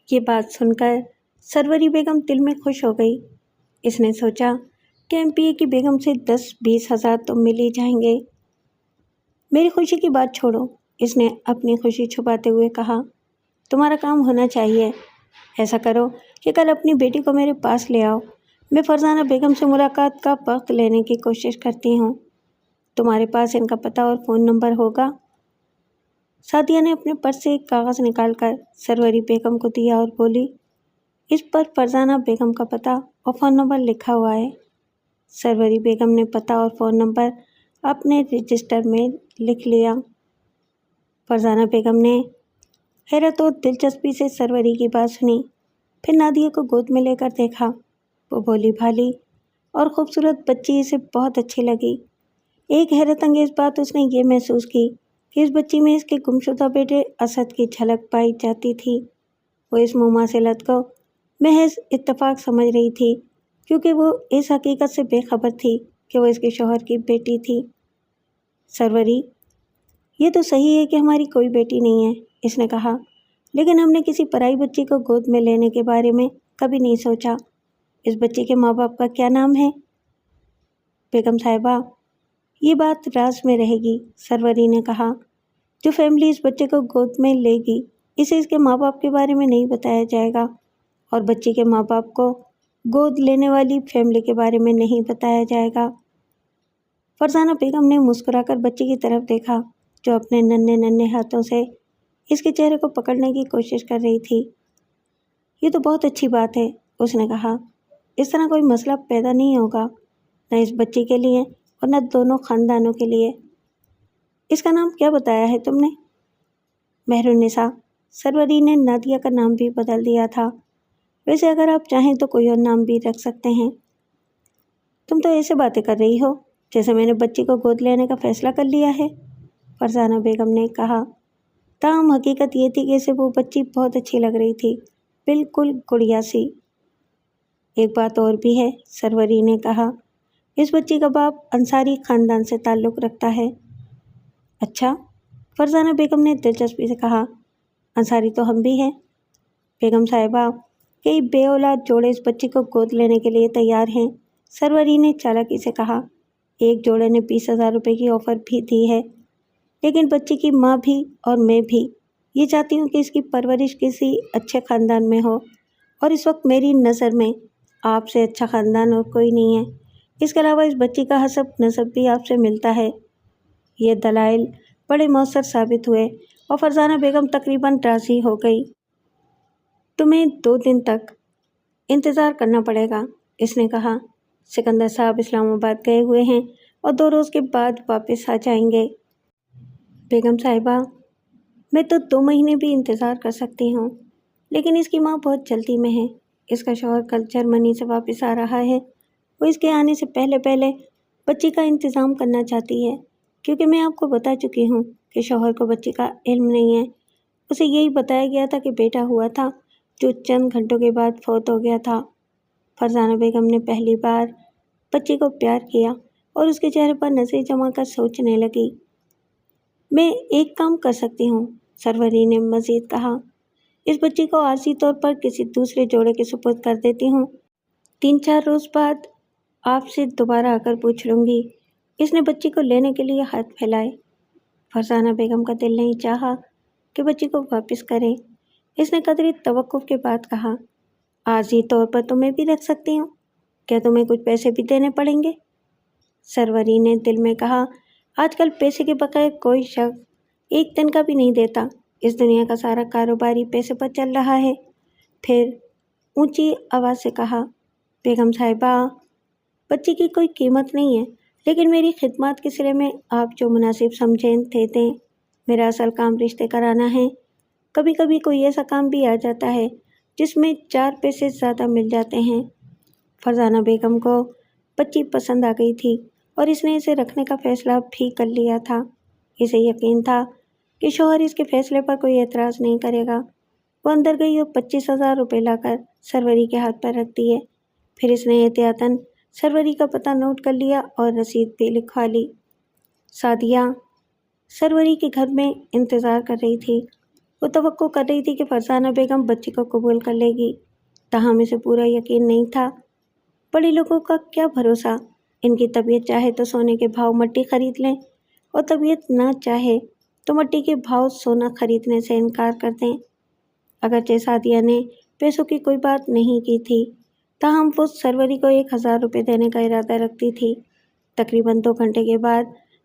یہ بات سن کر سروری بیگم دل میں خوش ہو گئی۔ اس نے سوچا کہ MPA کی بیگم سے 10-20 ہزار تو مل ہی جائیں گے۔ میری خوشی کی بات چھوڑو، اس نے اپنی خوشی چھپاتے ہوئے کہا، تمہارا کام ہونا چاہیے۔ ایسا کرو کہ کل اپنی بیٹی کو میرے پاس لے آؤ، میں فرزانہ بیگم سے ملاقات کا وقت لینے کی کوشش کرتی ہوں۔ تمہارے پاس ان کا پتہ اور فون نمبر ہوگا؟ سعدیہ نے اپنے پرس سے ایک کاغذ نکال کر سروری بیگم کو دیا اور بولی، اس پر فرزانہ بیگم کا پتہ اور فون نمبر لکھا ہوا ہے۔ سروری بیگم نے پتہ اور فون نمبر اپنے رجسٹر میں لکھ لیا۔ فرزانہ بیگم نے حیرت اور دلچسپی سے سروری کی بات سنی، پھر نادیہ کو گود میں لے کر دیکھا۔ وہ بھولی بھالی اور خوبصورت بچی اسے بہت اچھی لگی۔ ایک حیرت انگیز بات اس نے یہ محسوس کی کہ اس بچی میں اس کے گمشدہ بیٹے اسد کی جھلک پائی جاتی تھی۔ وہ اس مماثلت کو محض اتفاق سمجھ رہی تھی، کیونکہ وہ اس حقیقت سے بے خبر تھی کہ وہ اس کے شوہر کی بیٹی تھی۔ سروری، یہ تو صحیح ہے کہ ہماری کوئی بیٹی نہیں ہے، اس نے کہا، لیکن ہم نے کسی پرائی بچی کو گود میں لینے کے بارے میں کبھی نہیں سوچا۔ اس بچی کے ماں باپ کا کیا نام ہے؟ بیگم صاحبہ، یہ بات راز میں رہے گی، سروری نے کہا۔ جو فیملی اس بچے کو گود میں لے گی، اسے اس کے ماں باپ کے بارے میں نہیں بتایا جائے گا، اور بچی کے ماں باپ کو گود لینے والی فیملی کے بارے میں نہیں بتایا جائے گا۔ فرزانہ بیگم نے مسکرا کر بچی کی طرف دیکھا، جو اپنے ننھے ننھے ہاتھوں سے اس کے چہرے کو پکڑنے کی کوشش کر رہی تھی۔ یہ تو بہت اچھی بات ہے، اس نے کہا۔ اس طرح کوئی مسئلہ پیدا نہیں ہوگا، نہ اس بچی کے لیے اور نہ دونوں خاندانوں کے لیے۔ اس کا نام کیا بتایا ہے تم نے؟ مہرالنساء۔ سروری نے نادیہ کا نام بھی بدل دیا تھا۔ ویسے اگر آپ چاہیں تو کوئی اور نام بھی رکھ سکتے ہیں۔ تم تو ایسے باتیں کر رہی ہو جیسے میں نے بچی کو گود لینے کا فیصلہ کر لیا ہے، فرزانہ بیگم نے کہا۔ تاہم حقیقت یہ تھی کہ اسے وہ بچی بہت اچھی لگ رہی تھی، بالکل گڑیا سی۔ ایک بات اور بھی ہے، سروری نے کہا، اس بچی کا باپ انصاری خاندان سے تعلق رکھتا ہے۔ اچھا، فرزانہ بیگم نے دلچسپی سے کہا، انصاری تو ہم بھی ہیں۔ بیگم صاحبہ، کئی بے اولاد جوڑے اس بچی کو گود لینے کے لیے تیار ہیں، سروری نے چالاکی سے کہا۔ ایک جوڑے نے 20,000 روپے کی آفر بھی دی ہے، لیکن بچی کی ماں بھی اور میں بھی یہ چاہتی ہوں کہ اس کی پرورش کسی اچھے خاندان میں ہو، اور اس وقت میری نظر میں آپ سے اچھا خاندان اور کوئی نہیں ہے۔ اس کے علاوہ اس بچی کا حسب نسب بھی آپ سے ملتا ہے۔ یہ دلائل بڑے مؤثر ثابت ہوئے اور فرزانہ بیگم تقریباً راضی ہو گئی۔ تمہیں 2 دن تک انتظار کرنا پڑے گا، اس نے کہا۔ سکندر صاحب اسلام آباد گئے ہوئے ہیں اور 2 روز کے بعد واپس آ جائیں گے۔ بیگم صاحبہ، میں تو 2 مہینے بھی انتظار کر سکتی ہوں، لیکن اس کی ماں بہت جلدی میں ہے۔ اس کا شوہر کل جرمنی سے واپس آ رہا ہے۔ وہ اس کے آنے سے پہلے بچی کا انتظام کرنا چاہتی ہے، کیونکہ میں آپ کو بتا چکی ہوں کہ شوہر کو بچی کا علم نہیں ہے۔ اسے یہی بتایا گیا تھا کہ بیٹا ہوا تھا، جو چند گھنٹوں کے بعد فوت ہو گیا تھا۔ فرزانہ بیگم نے پہلی بار بچی کو پیار کیا اور اس کے چہرے پر نظریں جما کر سوچنے لگی۔ میں ایک کام کر سکتی ہوں، سروری نے مزید کہا، اس بچی کو عارضی طور پر کسی دوسرے جوڑے کے سپرد کر دیتی ہوں۔ 3-4 روز بعد آپ سے دوبارہ آ کر پوچھ لوں گی۔ اس نے بچی کو لینے کے لیے ہاتھ پھیلائے۔ فرزانہ بیگم کا دل نہیں چاہا کہ بچی کو واپس کریں۔ اس نے قدری توقف کے بعد کہا، عارضی طور پر تو میں بھی رکھ سکتی ہوں، کیا تمہیں کچھ پیسے بھی دینے پڑیں گے؟ سروری نے دل میں کہا، آج کل پیسے کے بغیر کوئی شخص ایک دن کا بھی نہیں دیتا۔ اس دنیا کا سارا کاروباری پیسے پر چل رہا ہے۔ پھر اونچی آواز سے کہا، بیگم صاحبہ، بچی کی کوئی قیمت نہیں ہے، لیکن میری خدمات کے سلے میں آپ جو مناسب سمجھیں دے دیں۔ میرا اصل کام رشتے کرانا ہے۔ کبھی کبھی کوئی ایسا کام بھی آ جاتا ہے جس میں 4 پیسے زیادہ مل جاتے ہیں۔ فرزانہ بیگم کو بچی پسند آ گئی تھی اور اس نے اسے رکھنے کا فیصلہ بھی کر لیا تھا۔ اسے یقین تھا کہ شوہر اس کے فیصلے پر کوئی اعتراض نہیں کرے گا۔ وہ اندر گئی اور 25,000 روپے لا کر سروری کے ہاتھ پر رکھ دیے۔ پھر اس نے احتیاطاً سروری کا پتہ نوٹ کر لیا اور رسید بھی لکھوا لی۔ سعدیہ سروری کے گھر میں انتظار کر رہی تھی۔ وہ توقع کر رہی تھی کہ فرزانہ بیگم بچی کو قبول کر لے گی، تاہم اسے پورا یقین نہیں تھا۔ بڑے لوگوں کا کیا بھروسہ، ان کی طبیعت چاہے تو سونے کے بھاؤ مٹی خرید لیں اور طبیعت نہ چاہے تو مٹی کے بھاؤ سونا خریدنے سے انکار کر دیں۔ اگرچہ سعدیہ نے پیسوں کی کوئی بات نہیں کی تھی، تاہم وہ سروری کو 1000 روپے دینے کا ارادہ رکھتی تھی۔ تقریباً 2 گھنٹے کے بعد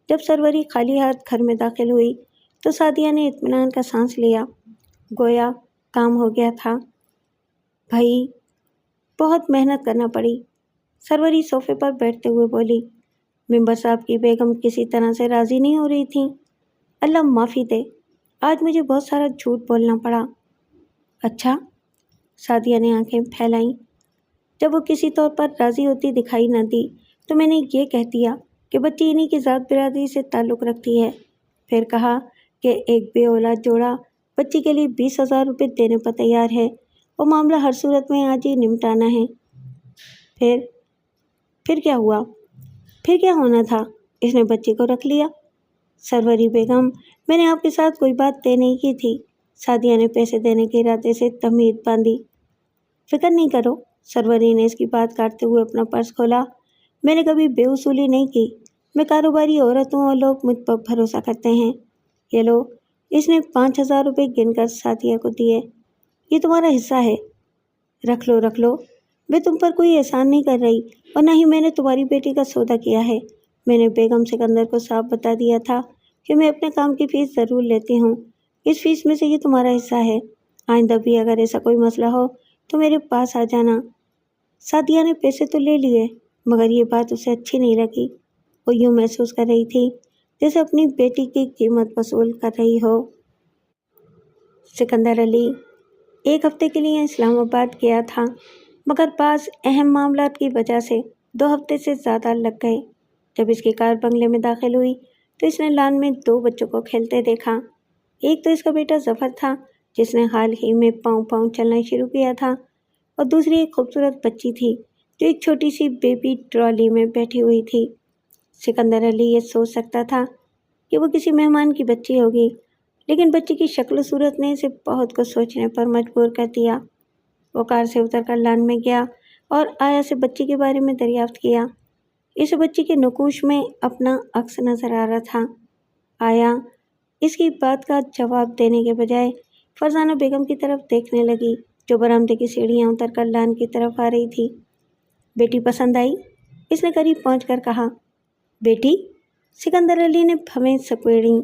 جب سروری خالی ہاتھ گھر میں داخل ہوئی تو سعدیہ نے اطمینان کا سانس لیا، گویا کام ہو گیا تھا۔ بھائی بہت محنت کرنا پڑی، سروری صوفے پر بیٹھتے ہوئے بولی۔ ممبر صاحب کی بیگم کسی طرح سے راضی نہیں ہو رہی تھیں۔ اللہ معافی دے، آج مجھے بہت سارا جھوٹ بولنا پڑا۔ اچھا؟ سعدیہ نے آنکھیں پھیلائیں۔ جب وہ کسی طور پر راضی ہوتی دکھائی نہ دی تو میں نے یہ کہہ دیا کہ بچی انہی کی ذات برادری سے تعلق رکھتی ہے، پھر کہا کہ ایک بے اولاد جوڑا بچی کے لیے 20,000 روپے دینے پر تیار ہے، وہ معاملہ ہر صورت میں آج ہی نمٹانا ہے۔ پھر کیا ہوا؟ پھر کیا ہونا تھا؟ اس نے بچی کو رکھ لیا۔ سروری بیگم، میں نے آپ کے ساتھ کوئی بات طے نہیں کی تھی۔ سعدیہ نے پیسے دینے کے ارادے سے تمہید باندھی۔ فکر نہیں کرو، سروری نے اس کی بات کاٹتے ہوئے اپنا پرس کھولا۔ میں نے کبھی بے اصولی نہیں کی، میں کاروباری عورت ہوں اور لوگ مجھ پر بھروسہ کرتے ہیں۔ یہ لو، اس نے 5,000 روپے گن کر سعدیہ کو دیے۔ یہ تمہارا حصہ ہے، رکھ لو۔ میں تم پر کوئی احسان نہیں کر رہی اور نہ ہی میں نے تمہاری بیٹی کا سودا کیا ہے۔ میں نے بیگم سکندر کو صاف بتا دیا تھا کہ میں اپنے کام کی فیس ضرور لیتی ہوں، اس فیس میں سے یہ تمہارا حصہ ہے۔ آئندہ بھی اگر ایسا کوئی مسئلہ ہو تو میرے پاس آ جانا۔ سعدیہ نے پیسے تو لے لیے مگر یہ بات اسے اچھی نہیں لگی۔ وہ یوں محسوس کر رہی تھی جیسے اپنی بیٹی کی قیمت وصول کر رہی ہو۔ سکندر علی 1 ہفتے کے لیے اسلام آباد گیا تھا مگر بعض اہم معاملات کی وجہ سے 2 ہفتے سے زیادہ لگ گئے۔ جب اس کی کار بنگلے میں داخل ہوئی تو اس نے لان میں 2 بچوں کو کھیلتے دیکھا۔ ایک تو اس کا بیٹا ظفر تھا جس نے حال ہی میں پاؤں چلنا شروع کیا تھا، اور دوسری ایک خوبصورت بچی تھی جو ایک چھوٹی سی بیبی ٹرالی میں بیٹھی ہوئی تھی۔ سکندر علی یہ سوچ سکتا تھا کہ وہ کسی مہمان کی بچی ہوگی، لیکن بچی کی شکل و صورت نے اسے بہت کچھ سوچنے پر مجبور کر دیا۔ وہ کار سے اتر کر لان میں گیا اور آیا سے بچی کے بارے میں دریافت کیا۔ اسے بچی کے نقوش میں اپنا عکس نظر آ رہا تھا۔ آیا اس کی بات کا جواب دینے کے بجائے فرزانہ بیگم کی طرف دیکھنے لگی جو برآمدے کی سیڑھیاں اتر کر لان کی طرف آ رہی تھی۔ بیٹی پسند آئی؟ اس نے قریب پہنچ کر کہا۔ بیٹی؟ سکندر علی نے بھویں سکوڑیں۔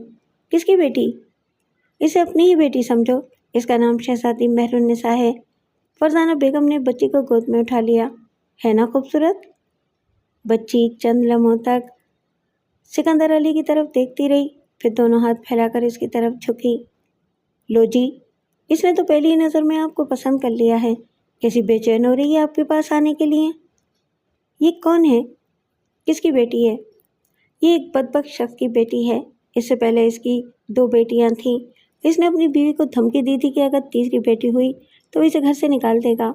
کس کی بیٹی؟ اسے اپنی ہی بیٹی سمجھو، اس کا نام شہزادی مہر النساء ہے۔ فرزانہ بیگم نے بچی کو گود میں اٹھا لیا۔ ہے نا خوبصورت؟ بچی چند لمحوں تک سکندر علی کی طرف دیکھتی رہی، پھر دونوں ہاتھ پھیلا کر اس کی طرف جھکی۔ لو جی، اس نے تو پہلی ہی نظر میں آپ کو پسند کر لیا ہے، کیسی بے چین ہو رہی ہے آپ کے پاس آنے کے لیے۔ یہ کون ہے؟ کس کی بیٹی ہے؟ یہ ایک بدبخت شخص کی بیٹی ہے۔ اس سے پہلے اس کی 2 بیٹیاں تھیں۔ اس نے اپنی بیوی کو دھمکی دی تھی کہ اگر تیسری بیٹی ہوئی تو اسے گھر سے نکال دے گا۔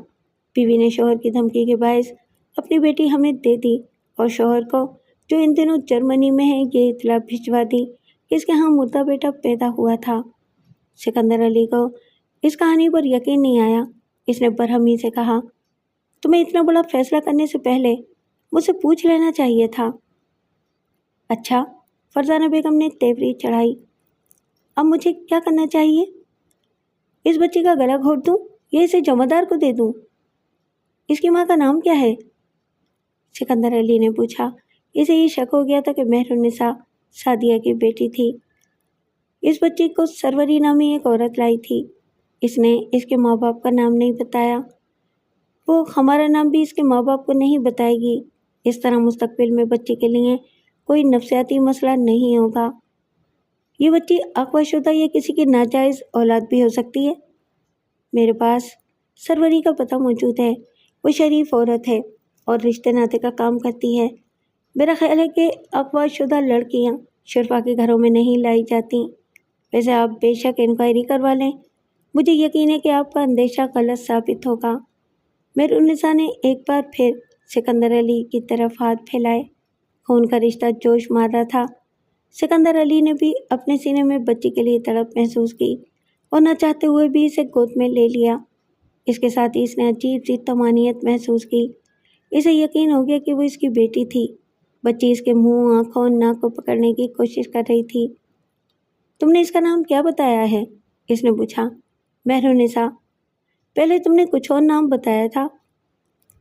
بیوی نے شوہر کی دھمکی کے باعث اپنی بیٹی ہمیں دے دی اور شوہر کو، جو ان دنوں جرمنی میں ہے، یہ اطلاع بھجوا دی کہ اس کے ہاں مردہ بیٹا پیدا ہوا تھا۔ سکندر علی کو اس کہانی پر یقین نہیں آیا۔ اس نے برہمی سے کہا، تمہیں اتنا بڑا فیصلہ کرنے سے پہلے مجھ سے پوچھ لینا چاہیے تھا۔ اچھا، فرزانہ بیگم نے تیوری چڑھائی۔ اب مجھے کیا کرنا چاہیے؟ اس بچی کا گلا گھونٹ دوں یا اسے جمعدار کو دے دوں؟ اس کی ماں کا نام کیا ہے؟ سکندر علی نے پوچھا۔ اسے یہ شک ہو گیا تھا کہ مہر النساء سعدیہ کی بیٹی تھی۔ اس بچی کو سروری نامی ایک عورت لائی تھی۔ اس نے اس کے ماں باپ کا نام نہیں بتایا۔ وہ ہمارا نام بھی اس کے ماں باپ کو نہیں بتائے گی۔ اس طرح مستقبل میں بچی کے لیے کوئی نفسیاتی مسئلہ نہیں ہوگا۔ یہ بچی اغوا شدہ یا کسی کی ناجائز اولاد بھی ہو سکتی ہے۔ میرے پاس سروری کا پتہ موجود ہے۔ وہ شریف عورت ہے اور رشتے ناطے کا کام کرتی ہے۔ میرا خیال ہے کہ اغوا شدہ لڑکیاں شرفا کے گھروں میں نہیں لائی جاتی۔ ویسے آپ بے شک انکوائری کروا لیں، مجھے یقین ہے کہ آپ کا اندیشہ غلط ثابت ہوگا۔ مہر النساء نے ایک بار پھر سکندر علی کی طرف ہاتھ پھیلائے۔ خون کا رشتہ جوش مار رہا تھا۔ سکندر علی نے بھی اپنے سینے میں بچی کے لیے تڑپ محسوس کی۔ اور نہ چاہتے ہوئے بھی اسے گود میں لے لیا۔ اس کے ساتھ ہی اس نے عجیب سی طمانینت محسوس کی۔ اسے یقین ہو گیا کہ وہ اس کی بیٹی تھی۔ بچی اس کے منہ، آنکھوں اور ناک کو پکڑنے کی کوشش کر رہی تھی۔ تم نے اس کا نام کیا بتایا ہے؟ اس نے پوچھا۔ مہرالنساء۔ پہلے تم نے کچھ اور نام بتایا تھا۔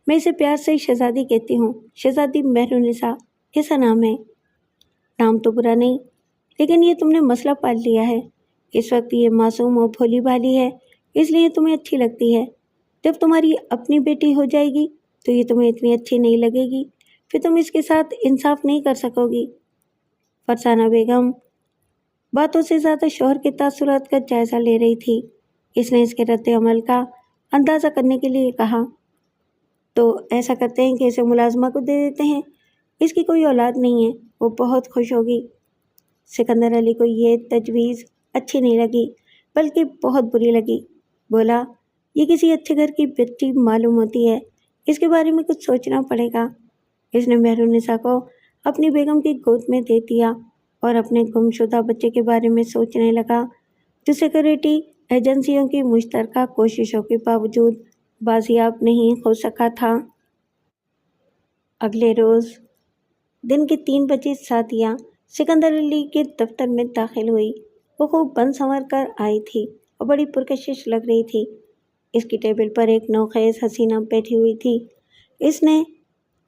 میں اسے پیار سے شہزادی کہتی ہوں، شہزادی مہرالنساء کیسا نام ہے؟ نام تو برا نہیں، لیکن یہ تم نے مسئلہ پال لیا ہے۔ اس وقت یہ معصوم اور بھولی بھالی ہے، اس لیے تمہیں اچھی لگتی ہے۔ جب تمہاری اپنی بیٹی ہو جائے گی تو یہ تمہیں اتنی اچھی نہیں لگے گی، پھر تم اس کے ساتھ انصاف نہیں کر سکو گی۔ فرزانہ بیگم باتوں سے زیادہ شوہر کے تاثرات کا جائزہ لے رہی تھی۔ اس نے اس کے رد عمل کا اندازہ کرنے کے لیے کہا، تو ایسا کرتے ہیں کہ اسے ملازمہ کو دے دیتے ہیں۔ اس کی کوئی اولاد نہیں ہے، وہ بہت خوش ہوگی۔ سکندر علی کو یہ تجویز اچھی نہیں لگی، بلکہ بہت بری لگی۔ بولا، یہ کسی اچھے گھر کی بچی معلوم ہوتی ہے، اس کے بارے میں کچھ سوچنا پڑے گا۔ اس نے مہرالنساء کو اپنی بیگم کی گود میں دے دیا اور اپنے گم شدہ بچے کے بارے میں سوچنے لگا، جو سیکورٹی ایجنسیوں کی مشترکہ کوششوں کے باوجود بازیاب نہیں ہو سکا تھا۔ اگلے روز دن کے 3 بجے سعدیہ سکندر علی کے دفتر میں داخل ہوئی۔ وہ خوب بن سنور کر آئی تھی اور بڑی پرکشش لگ رہی تھی۔ اس کی ٹیبل پر ایک نوخیز حسینہ بیٹھی ہوئی تھی۔ اس نے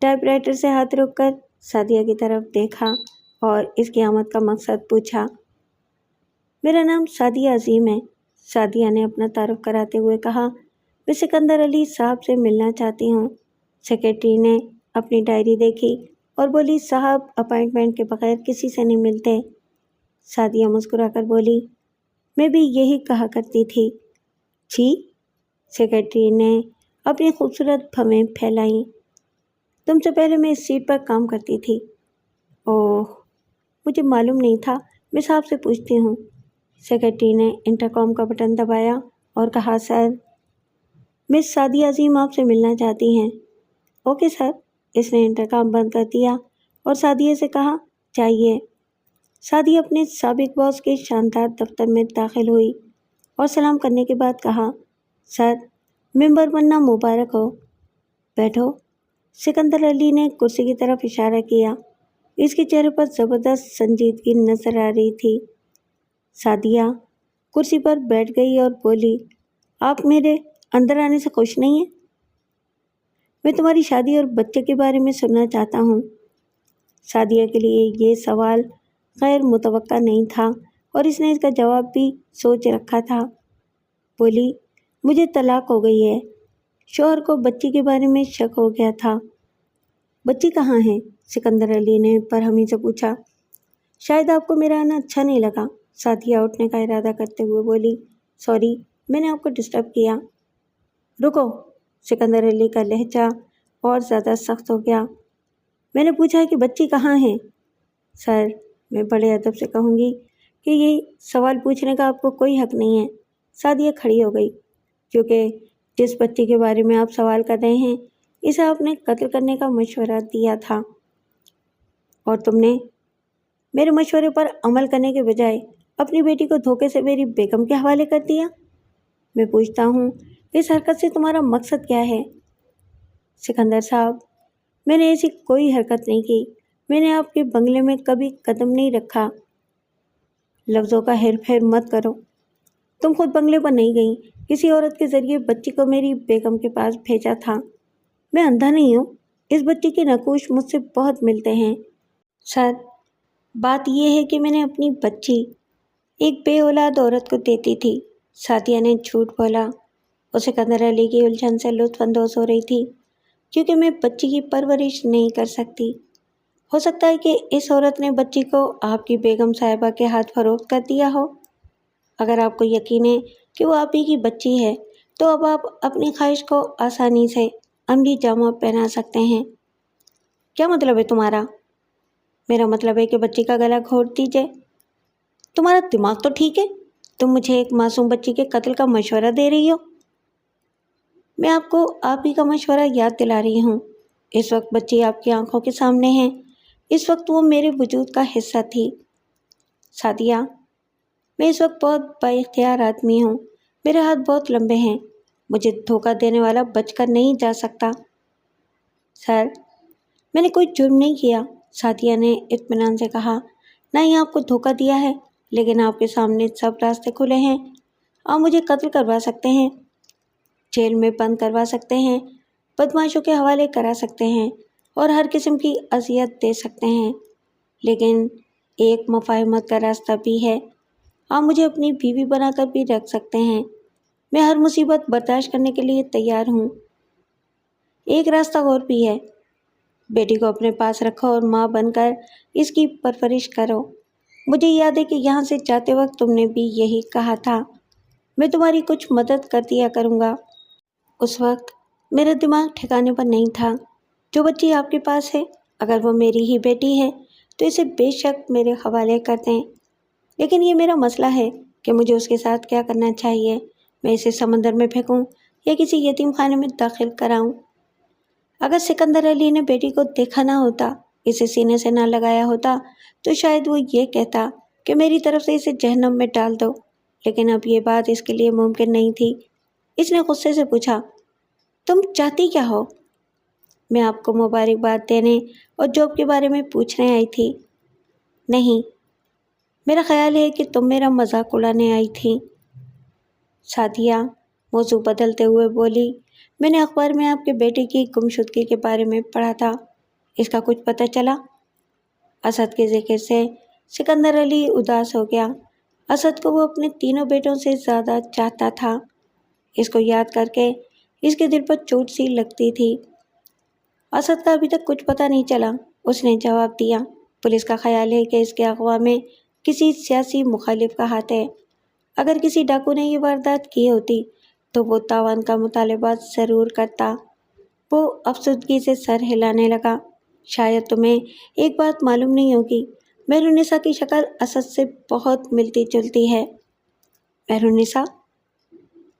ٹائپ رائٹر سے ہاتھ روک کر سعدیہ کی طرف دیکھا اور اس کی آمد کا مقصد پوچھا۔ میرا نام سعدیہ عظیم ہے، سعدیہ نے اپنا تعارف کراتے ہوئے کہا۔ میں سکندر علی صاحب سے ملنا چاہتی ہوں۔ سیکرٹری نے اپنی ڈائری دیکھی اور بولی، صاحب اپائنٹمنٹ کے بغیر کسی سے نہیں ملتے۔ سعدیہ مسکرا کر بولی، میں بھی یہی کہا کرتی تھی۔ جی؟ سیکرٹری نے اپنی خوبصورت بھویں پھیلائیں۔ تم سے پہلے میں اس سیٹ پر کام کرتی تھی۔ اوہ، مجھے معلوم نہیں تھا، میں صاحب سے پوچھتی ہوں۔ سیکرٹری نے انٹرکام کا بٹن دبایا اور کہا، سر، مس سعدیہ عظیم آپ سے ملنا چاہتی ہیں۔ Okay sir. اس نے انٹرکام بند کر دیا اور سعدیہ سے کہا، جائیے۔ سعدیہ اپنے سابق باس کے شاندار دفتر میں داخل ہوئی اور سلام کرنے کے بعد کہا، سر، ممبر بننا مبارک ہو۔ بیٹھو۔ سکندر علی نے کرسی کی طرف اشارہ کیا۔ اس کے چہرے پر زبردست سنجیدگی نظر آ رہی تھی۔ سعدیہ کرسی پر بیٹھ گئی اور بولی، آپ میرے اندر آنے سے خوش نہیں ہیں؟ میں تمہاری شادی اور بچے کے بارے میں سننا چاہتا ہوں۔ سعدیہ کے لیے یہ سوال غیر متوقع نہیں تھا اور اس نے اس کا جواب بھی سوچ رکھا تھا۔ بولی، مجھے طلاق ہو گئی ہے۔ شوہر کو بچی کے بارے میں شک ہو گیا تھا۔ بچی کہاں ہے؟ سکندر علی نے برہمی سے پوچھا۔ شاید آپ کو میرا آنا اچھا نہیں لگا۔ سعدیہ اٹھنے کا ارادہ کرتے ہوئے بولی، سوری، میں نے آپ کو ڈسٹرب کیا۔ رکو۔ سکندر علی کا لہجہ اور زیادہ سخت ہو گیا۔ میں نے پوچھا ہے کہ بچی کہاں ہے؟ سر، میں بڑے ادب سے کہوں گی کہ یہ سوال پوچھنے کا آپ کو کوئی حق نہیں ہے۔ سعدیہ کھڑی ہو گئی، کیونکہ جس بچی کے بارے میں آپ سوال کر رہے ہیں اسے آپ نے قتل کرنے کا مشورہ دیا تھا، اور تم نے میرے مشورے پر عمل کرنے کے بجائے اپنی بیٹی کو دھوکے سے میری بیگم کے حوالے کر دیا۔ میں پوچھتا ہوں، اس حرکت سے تمہارا مقصد کیا ہے؟ سکندر صاحب، میں نے ایسی کوئی حرکت نہیں کی۔ میں نے آپ کے بنگلے میں کبھی قدم نہیں رکھا۔ لفظوں کا ہیر پھیر مت کرو۔ تم خود بنگلے پر نہیں گئیں، کسی عورت کے ذریعے بچی کو میری بیگم کے پاس بھیجا تھا۔ میں اندھا نہیں ہوں، اس بچی کے نقوش مجھ سے بہت ملتے ہیں۔ سر، بات یہ ہے کہ میں نے اپنی بچی ایک بے اولاد عورت کو دیتی تھی۔ سعدیہ نے جھوٹ بولا۔ وہ سکندر علی کی الجھن سے لطف اندوز ہو رہی تھی، کیونکہ میں بچی کی پرورش نہیں کر سکتی۔ ہو سکتا ہے کہ اس عورت نے بچی کو آپ کی بیگم صاحبہ کے ہاتھ فروخت کر دیا ہو۔ اگر آپ کو یقین ہے کہ وہ آپ ہی کی بچی ہے تو اب آپ اپنی خواہش کو آسانی سے عملی جامہ پہنا سکتے ہیں۔ کیا مطلب ہے تمہارا؟ میرا مطلب ہے کہ بچی کا گلا گھونٹ دیجیے۔ تمہارا دماغ تو ٹھیک ہے؟ تم مجھے ایک معصوم بچی کے قتل کا مشورہ دے رہی ہو؟ میں آپ کو آپ ہی کا مشورہ یاد دلا رہی ہوں۔ اس وقت بچی آپ کی آنکھوں کے سامنے ہے، اس وقت وہ میرے وجود کا حصہ تھی۔ سعدیہ، میں اس وقت بہت بااختیار آدمی ہوں، میرے ہاتھ بہت لمبے ہیں، مجھے دھوکہ دینے والا بچ کر نہیں جا سکتا۔ سر، میں نے کوئی جرم نہیں کیا، سعدیہ نے اطمینان سے کہا، نہ ہی آپ کو دھوکہ دیا ہے، لیکن آپ کے سامنے سب راستے کھلے ہیں۔ آپ مجھے قتل کروا سکتے ہیں، جیل میں بند کروا سکتے ہیں، بدمعاشوں کے حوالے کرا سکتے ہیں اور ہر قسم کی اذیت دے سکتے ہیں، لیکن ایک مفاہمت کا راستہ بھی ہے۔ آپ مجھے اپنی بیوی بنا کر بھی رکھ سکتے ہیں، میں ہر مصیبت برداشت کرنے کے لیے تیار ہوں۔ ایک راستہ اور بھی ہے، بیٹی کو اپنے پاس رکھو اور ماں بن کر اس کی پرورش کرو۔ مجھے یاد ہے کہ یہاں سے جاتے وقت تم نے بھی یہی کہا تھا، میں تمہاری کچھ مدد کر دیا کروں گا۔ اس وقت میرا دماغ ٹھکانے پر نہیں تھا۔ جو بچی آپ کے پاس ہے، اگر وہ میری ہی بیٹی ہے تو اسے بے شک میرے حوالے کر دیں، لیکن یہ میرا مسئلہ ہے کہ مجھے اس کے ساتھ کیا کرنا چاہیے۔ میں اسے سمندر میں پھینکوں یا کسی یتیم خانے میں داخل کراؤں؟ اگر سکندر علی نے بیٹی کو دیکھا نہ ہوتا، اسے سینے سے نہ لگایا ہوتا، تو شاید وہ یہ کہتا کہ میری طرف سے اسے جہنم میں ڈال دو، لیکن اب یہ بات اس کے لیے ممکن نہیں تھی۔ اس نے غصے سے پوچھا، تم چاہتی کیا ہو؟ میں آپ کو مبارکباد دینے اور جاب کے بارے میں پوچھنے آئی تھی۔ نہیں، میرا خیال ہے کہ تم میرا مذاق اڑانے آئی تھی۔ سعدیہ موضوع بدلتے ہوئے بولی، میں نے اخبار میں آپ کے بیٹے کی گمشدگی کے بارے میں پڑھا تھا، اس کا کچھ پتہ چلا؟ اسد کے ذکر سے سکندر علی اداس ہو گیا۔ اسد کو وہ اپنے تینوں بیٹوں سے زیادہ چاہتا تھا۔ اس کو یاد کر کے اس کے دل پر چوٹ سی لگتی تھی۔ اسد کا ابھی تک کچھ پتہ نہیں چلا، اس نے جواب دیا۔ پولیس کا خیال ہے کہ اس کے اغوا میں کسی سیاسی مخالف کا ہاتھ ہے۔ اگر کسی ڈاکو نے یہ واردات کی ہوتی تو وہ تاوان کا مطالبہ ضرور کرتا۔ وہ افسردگی سے سر ہلانے لگا۔ شاید تمہیں ایک بات معلوم نہیں ہوگی، مہرالنساء کی شکل اسد سے بہت ملتی جلتی ہے۔ مہرالنساء؟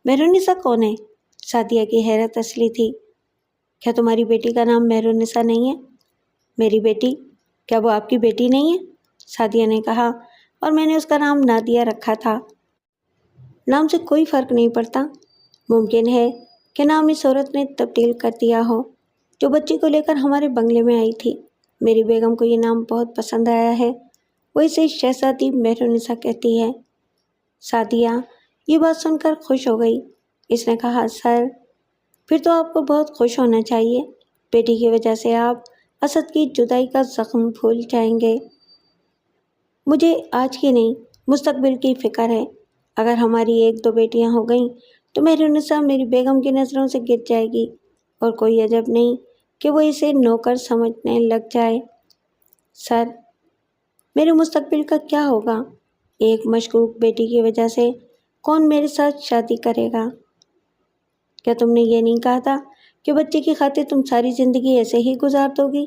مہرالنساء کون ہے؟ سعدیہ کی حیرت اصلی تھی۔ کیا تمہاری بیٹی کا نام مہرالنساء نہیں ہے؟ میری بیٹی؟ کیا وہ آپ کی بیٹی نہیں ہے؟ سعدیہ نے کہا، اور میں نے اس کا نام نادیہ رکھا تھا۔ نام سے کوئی فرق نہیں پڑتا، ممکن ہے کہ نام اس عورت نے تبدیل کر دیا ہو جو بچی کو لے کر ہمارے بنگلے میں آئی تھی۔ میری بیگم کو یہ نام بہت پسند آیا ہے، وہ اسے شہزادی مہرالنساء کہتی ہے۔ سعدیہ یہ بات سن کر خوش ہو گئی۔ اس نے کہا، سر، پھر تو آپ کو بہت خوش ہونا چاہیے، بیٹی کی وجہ سے آپ اسد کی جدائی کا زخم بھول جائیں گے۔ مجھے آج کی نہیں، مستقبل کی فکر ہے۔ اگر ہماری ایک دو بیٹیاں ہو گئیں تو مہرالنساء میری بیگم کی نظروں سے گر جائے گی، اور کوئی عجب نہیں کہ وہ اسے نوکر سمجھنے لگ جائے۔ سر، میرے مستقبل کا کیا ہوگا؟ ایک مشکوک بیٹی کی وجہ سے کون میرے ساتھ شادی کرے گا؟ کیا تم نے یہ نہیں کہا تھا کہ بچے کی خاطر تم ساری زندگی ایسے ہی گزار دو گی؟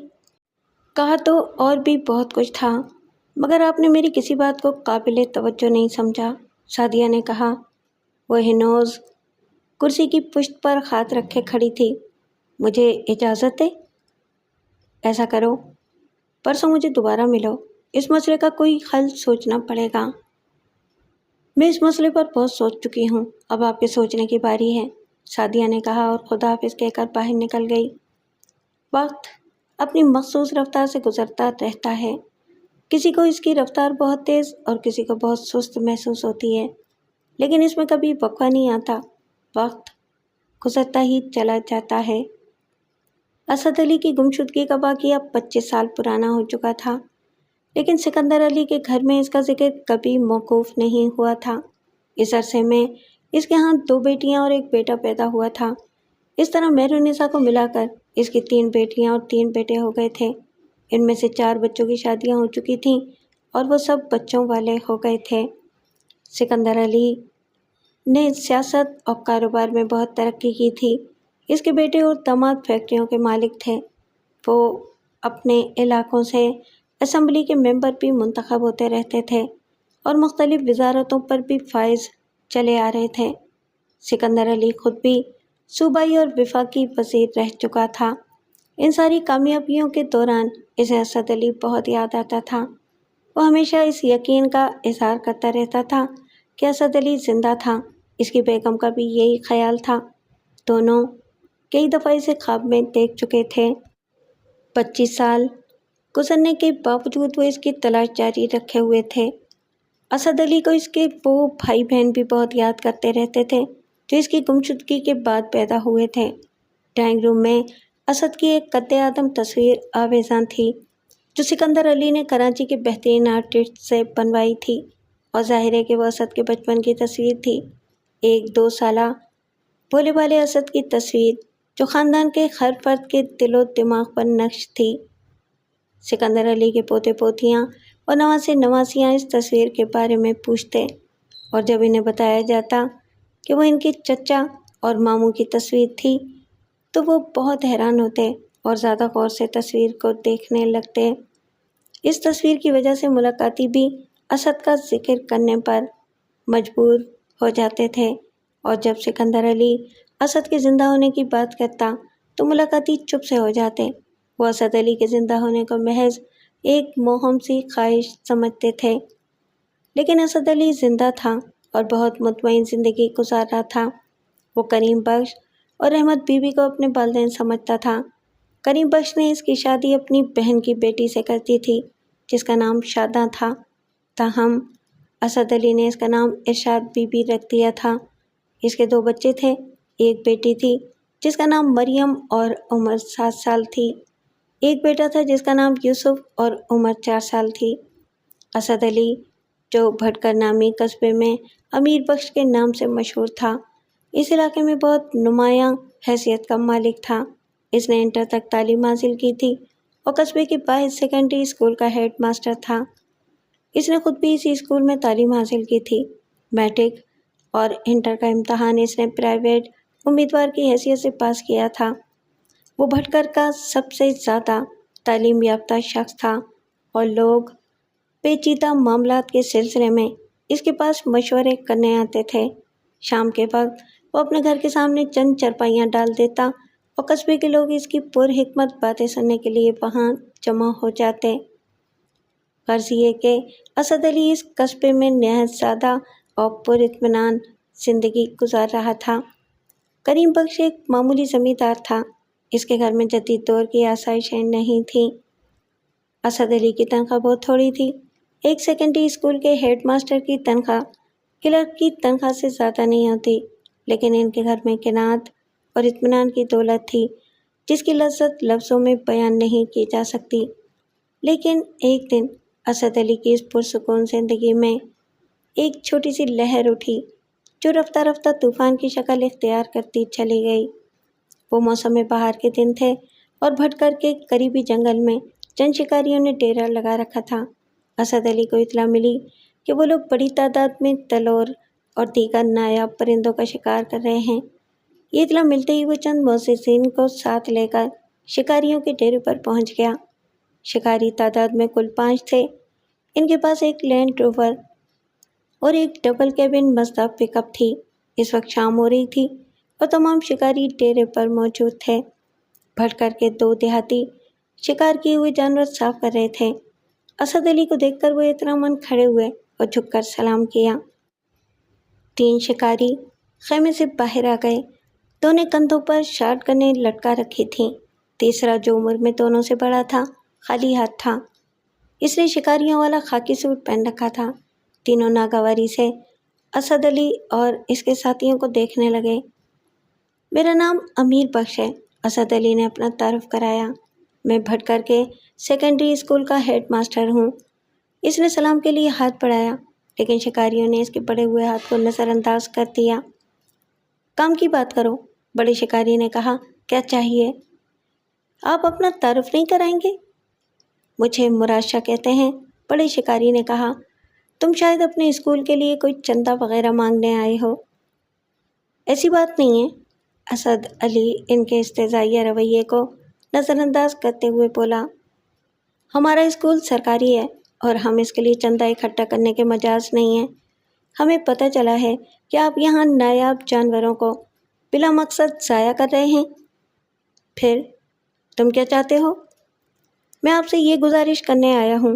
کہا تو اور بھی بہت کچھ تھا، مگر آپ نے میری کسی بات کو قابل توجہ نہیں سمجھا، سعدیہ نے کہا۔ وہ ہنوز کرسی کی پشت پر ہاتھ رکھے کھڑی تھی۔ مجھے اجازت ہے؟ ایسا کرو، پرسوں مجھے دوبارہ ملو، اس مسئلے کا کوئی حل سوچنا پڑے گا۔ میں اس مسئلے پر بہت سوچ چکی ہوں، اب آپ کے سوچنے کی باری ہے، سعدیہ نے کہا اور خدا حافظ کہہ کر باہر نکل گئی۔ وقت اپنی مخصوص رفتار سے گزرتا رہتا ہے، کسی کو اس کی رفتار بہت تیز اور کسی کو بہت سست محسوس ہوتی ہے، لیکن اس میں کبھی وقفہ نہیں آتا، وقت گزرتا ہی چلا جاتا ہے۔ اسد علی کی گمشدگی کا واقعہ 25 سال پرانا ہو چکا تھا، لیکن سکندر علی کے گھر میں اس کا ذکر کبھی موقوف نہیں ہوا تھا۔ اس عرصے میں اس کے ہاں 2 بیٹیاں اور 1 بیٹا پیدا ہوا تھا۔ اس طرح مہرالنساء کو ملا کر اس کی 3 بیٹیاں اور 3 بیٹے ہو گئے تھے۔ ان میں سے 4 بچوں کی شادیاں ہو چکی تھیں اور وہ سب بچوں والے ہو گئے تھے۔ سکندر علی نے سیاست اور کاروبار میں بہت ترقی کی تھی۔ اس کے بیٹے اور داماد فیکٹریوں کے مالک تھے۔ وہ اپنے علاقوں سے اسمبلی کے ممبر بھی منتخب ہوتے رہتے تھے اور مختلف وزارتوں پر بھی فائز چلے آ رہے تھے۔ سکندر علی خود بھی صوبائی اور وفاقی وزیر رہ چکا تھا۔ ان ساری کامیابیوں کے دوران اسے اسد علی بہت یاد آتا تھا۔ وہ ہمیشہ اس یقین کا اظہار کرتا رہتا تھا کہ اسد علی زندہ تھا۔ اس کی بیگم کا بھی یہی خیال تھا۔ دونوں کئی دفعہ اسے خواب میں دیکھ چکے تھے۔ 25 سال گزرنے کے باوجود وہ اس کی تلاش جاری رکھے ہوئے تھے۔ اسد علی کو اس کے وہ بھائی بہن بھی بہت یاد کرتے رہتے تھے جو اس کی گمشدگی کے بعد پیدا ہوئے تھے۔ ڈرائنگ روم میں اسد کی ایک قد آدم تصویر آویزاں تھی جو سکندر علی نے کراچی کے بہترین آرٹسٹ سے بنوائی تھی، اور ظاہر ہے کہ وہ اسد کے بچپن کی تصویر تھی۔ ایک 2 سالہ بھولے بھالے اسد کی تصویر جو خاندان کے ہر فرد کے دل و دماغ پر نقش تھی۔ سکندر علی کے پوتے پوتیاں اور نواسے نواسیاں اس تصویر کے بارے میں پوچھتے، اور جب انہیں بتایا جاتا کہ وہ ان کے چچا اور ماموں کی تصویر تھی تو وہ بہت حیران ہوتے اور زیادہ غور سے تصویر کو دیکھنے لگتے۔ اس تصویر کی وجہ سے ملاقاتی بھی اسد کا ذکر کرنے پر مجبور ہو جاتے تھے، اور جب سکندر علی اسد کے زندہ ہونے کی بات کرتا تو ملاقاتی چپ سے ہو جاتے۔ وہ اسد علی کے زندہ ہونے کو محض ایک موہم سی خواہش سمجھتے تھے، لیکن اسد علی زندہ تھا اور بہت مطمئن زندگی گزار رہا تھا۔ وہ کریم بخش اور رحمت بی بی کو اپنے والدین سمجھتا تھا۔ کریم بخش نے اس کی شادی اپنی بہن کی بیٹی سے کرتی تھی جس کا نام شاداں تھا، تاہم اسد علی نے اس کا نام ارشاد بی بی رکھ دیا تھا۔ اس کے 2 بچے تھے، ایک بیٹی تھی جس کا نام مریم اور عمر 7 سال تھی، ایک بیٹا تھا جس کا نام یوسف اور عمر 4 سال تھی۔ اسد علی جو بھٹکر نامی قصبے میں امیر بخش کے نام سے مشہور تھا، اس علاقے میں بہت نمایاں حیثیت کا مالک تھا۔ اس نے انٹر تک تعلیم حاصل کی تھی اور قصبے کے واحد سیکنڈری اسکول کا ہیڈ ماسٹر تھا۔ اس نے خود بھی اسی اسکول میں تعلیم حاصل کی تھی۔ میٹرک اور انٹر کا امتحان اس نے پرائیویٹ امیدوار کی حیثیت سے پاس کیا تھا۔ وہ بھٹکر کا سب سے زیادہ تعلیم یافتہ شخص تھا اور لوگ پیچیدہ معاملات کے سلسلے میں اس کے پاس مشورے کرنے آتے تھے۔ شام کے وقت وہ اپنے گھر کے سامنے چند چرپائیاں ڈال دیتا اور قصبے کے لوگ اس کی پرحکمت باتیں سننے کے لیے وہاں جمع ہو جاتے۔ غرض یہ کہ اسد علی اس قصبے میں نہایت سادہ اور پر اطمینان زندگی گزار رہا تھا۔ کریم بخش ایک معمولی زمیندار تھا۔ اس کے گھر میں جدید دور کی آسائشیں نہیں تھیں۔ اسد علی کی تنخواہ بہت تھوڑی تھی۔ ایک سیکنڈری اسکول کے ہیڈ ماسٹر کی تنخواہ کلرک کی تنخواہ سے زیادہ نہیں ہوتی، لیکن ان کے گھر میں قناعت اور اطمینان کی دولت تھی جس کی لذت لفظوں میں بیان نہیں کی جا سکتی۔ لیکن ایک دن اسد علی کی اس پرسکون زندگی میں ایک چھوٹی سی لہر اٹھی جو رفتہ رفتہ طوفان کی شکل اختیار کرتی چلی گئی۔ وہ موسم بہار کے دن تھے اور بھٹکر کے قریبی جنگل میں چند شکاریوں نے ڈیرا لگا رکھا تھا۔ اسد علی کو اطلاع ملی کہ وہ لوگ بڑی تعداد میں تلور اور دیگر نایاب پرندوں کا شکار کر رہے ہیں۔ یہ اطلاع ملتے ہی وہ چند معززین کو ساتھ لے کر شکاریوں کے ڈیرے پر پہنچ گیا۔ شکاری تعداد میں کل 5 تھے۔ ان کے پاس ایک لینڈ روور اور ایک ڈبل کیبن مزدا پک اپ تھی۔ اس وقت شام ہو رہی تھی اور تمام شکاری ڈیرے پر موجود تھے۔ بھٹکر کے 2 دیہاتی شکار کیے ہوئے جانور صاف کر رہے تھے۔ اسد علی کو دیکھ کر وہ احتراماً کھڑے ہوئے اور جھک کر سلام کیا۔ 3 شکاری خیمے سے باہر آ گئے۔ 2 نے کندھوں پر شارٹ گنیں لٹکا رکھی تھیں۔ تیسرا جو عمر میں دونوں سے بڑا تھا خالی ہاتھ تھا۔ اس نے شکاریوں والا خاکی سوٹ پہن رکھا تھا۔ تینوں ناگواری سے اسد علی اور اس کے ساتھیوں کو دیکھنے لگے۔ میرا نام امیر بخش ہے، اسد علی نے اپنا تعارف کرایا۔ میں بھٹکر کے سیکنڈری اسکول کا ہیڈ ماسٹر ہوں۔ اس نے سلام کے لیے ہاتھ بڑھایا، لیکن شکاریوں نے اس کے بڑے ہوئے ہاتھ کو نظر انداز کر دیا۔ کام کی بات کرو، بڑے شکاری نے کہا۔ کیا چاہیے؟ آپ اپنا تعارف نہیں کرائیں گے؟ مجھے مراد شاہ کہتے ہیں، بڑے شکاری نے کہا۔ تم شاید اپنے اسکول کے لیے کوئی چندہ وغیرہ مانگنے آئے ہو۔ ایسی بات نہیں ہے، اسد علی ان کے استہزائیہ رویے کو نظر انداز کرتے ہوئے بولا۔ ہمارا اسکول سرکاری ہے اور ہم اس کے لیے چندہ اکٹھا کرنے کے مجاز نہیں ہیں۔ ہمیں پتہ چلا ہے کہ آپ یہاں نایاب جانوروں کو بلا مقصد ضائع کر رہے ہیں۔ پھر تم کیا چاہتے ہو؟ میں آپ سے یہ گزارش کرنے آیا ہوں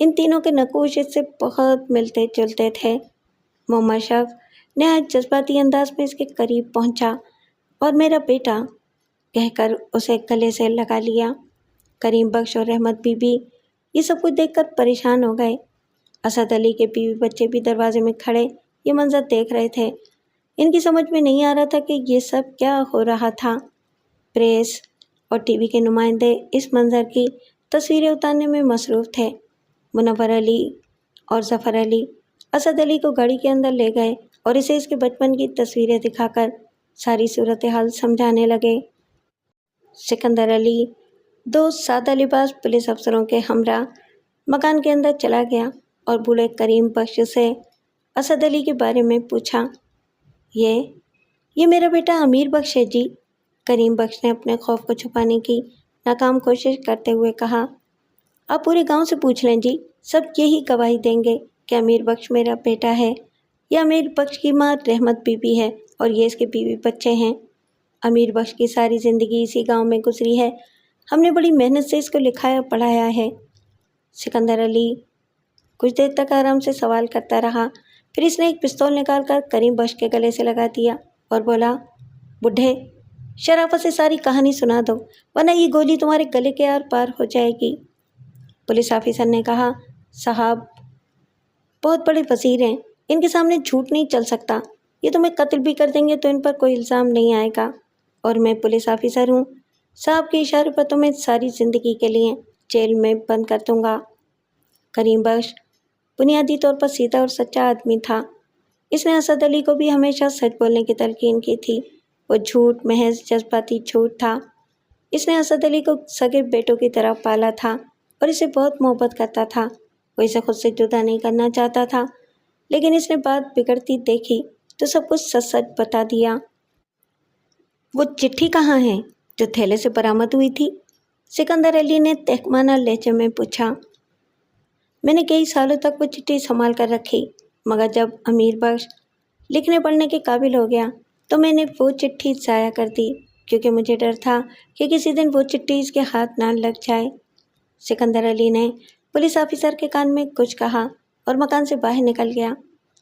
ان تینوں کے نقوش اس سے بہت ملتے جلتے تھے۔ محمد شفق نہایت جذباتی انداز میں اس کے قریب پہنچا اور میرا بیٹا کہہ کر اسے گلے سے لگا لیا۔ کریم بخش اور رحمت بی بی یہ سب کچھ دیکھ کر پریشان ہو گئے۔ اسد علی کے بیوی بچے بھی دروازے میں کھڑے یہ منظر دیکھ رہے تھے۔ ان کی سمجھ میں نہیں آ رہا تھا کہ یہ سب کیا ہو رہا تھا۔ پریس اور ٹی وی کے نمائندے اس منظر کی تصویریں اتارنے میں مصروف تھے۔ منور علی اور ظفر علی اسد علی کو گاڑی کے اندر لے گئے اور اسے اس کے بچپن کی تصویریں دکھا کر ساری صورتحال سمجھانے لگے۔ سکندر علی دو سادہ لباس پولیس افسروں کے ہمراہ مکان کے اندر چلا گیا اور بوڑھے کریم بخش سے اسد علی کے بارے میں پوچھا۔ یہ میرا بیٹا امیر بخش ہے جی۔ کریم بخش نے اپنے خوف کو چھپانے کی ناکام کوشش کرتے ہوئے کہا۔ آپ پورے گاؤں سے پوچھ لیں جی، سب یہی گواہی دیں گے کہ امیر بخش میرا بیٹا ہے۔ یہ امیر بخش کی ماں رحمت بی بی ہے اور یہ اس کے بیوی بچے ہیں۔ امیر بخش کی ساری زندگی اسی گاؤں میں گزری ہے۔ ہم نے بڑی محنت سے اس کو لکھایا پڑھایا ہے۔ سکندر علی کچھ دیر تک آرام سے سوال کرتا رہا، پھر اس نے ایک پستول نکال کر کریم بخش کے گلے سے لگا دیا اور بولا، بڈھے شرافت سے ساری کہانی سنا دو ورنہ یہ گولی تمہارے گلے کے آر پار ہو جائے گی۔ پولیس آفیسر نے کہا، صاحب بہت بڑے وزیر ہیں، ان کے سامنے جھوٹ نہیں چل سکتا۔ یہ تمہیں قتل بھی کر دیں گے تو ان پر کوئی الزام نہیں آئے گا، اور میں پولیس آفیسر ہوں۔ صاحب کے اشارے پر تمہیں ساری زندگی کے لیے جیل میں بند کر دوں گا۔ کریم بخش بنیادی طور پر سیدھا اور سچا آدمی تھا۔ اس نے اسد علی کو بھی ہمیشہ سچ بولنے کی تلقین کی تھی۔ وہ جھوٹ محض جذباتی جھوٹ تھا۔ اس نے اسد علی کو سگے بیٹوں کی طرح پالا تھا اور اسے بہت محبت کرتا تھا۔ وہ اسے خود سے جدا نہیں کرنا چاہتا تھا، لیکن اس نے بات بگڑتی دیکھی تو سب کچھ سچ سچ بتا دیا۔ وہ چٹھی کہاں ہے جو تھیلے سے برآمد ہوئی تھی؟ سکندر علی نے تحقیرانہ لہجے میں پوچھا۔ میں نے کئی سالوں تک وہ چٹھی سنبھال کر رکھی، مگر جب امیر بخش لکھنے پڑھنے کے قابل ہو گیا تو میں نے وہ چٹھی ضائع کر دی، کیونکہ مجھے ڈر تھا کہ کسی دن وہ چٹھی اس کے ہاتھ نہ لگ جائے۔ سکندر علی نے پولیس آفیسر کے کان میں کچھ کہا اور مکان سے باہر نکل گیا۔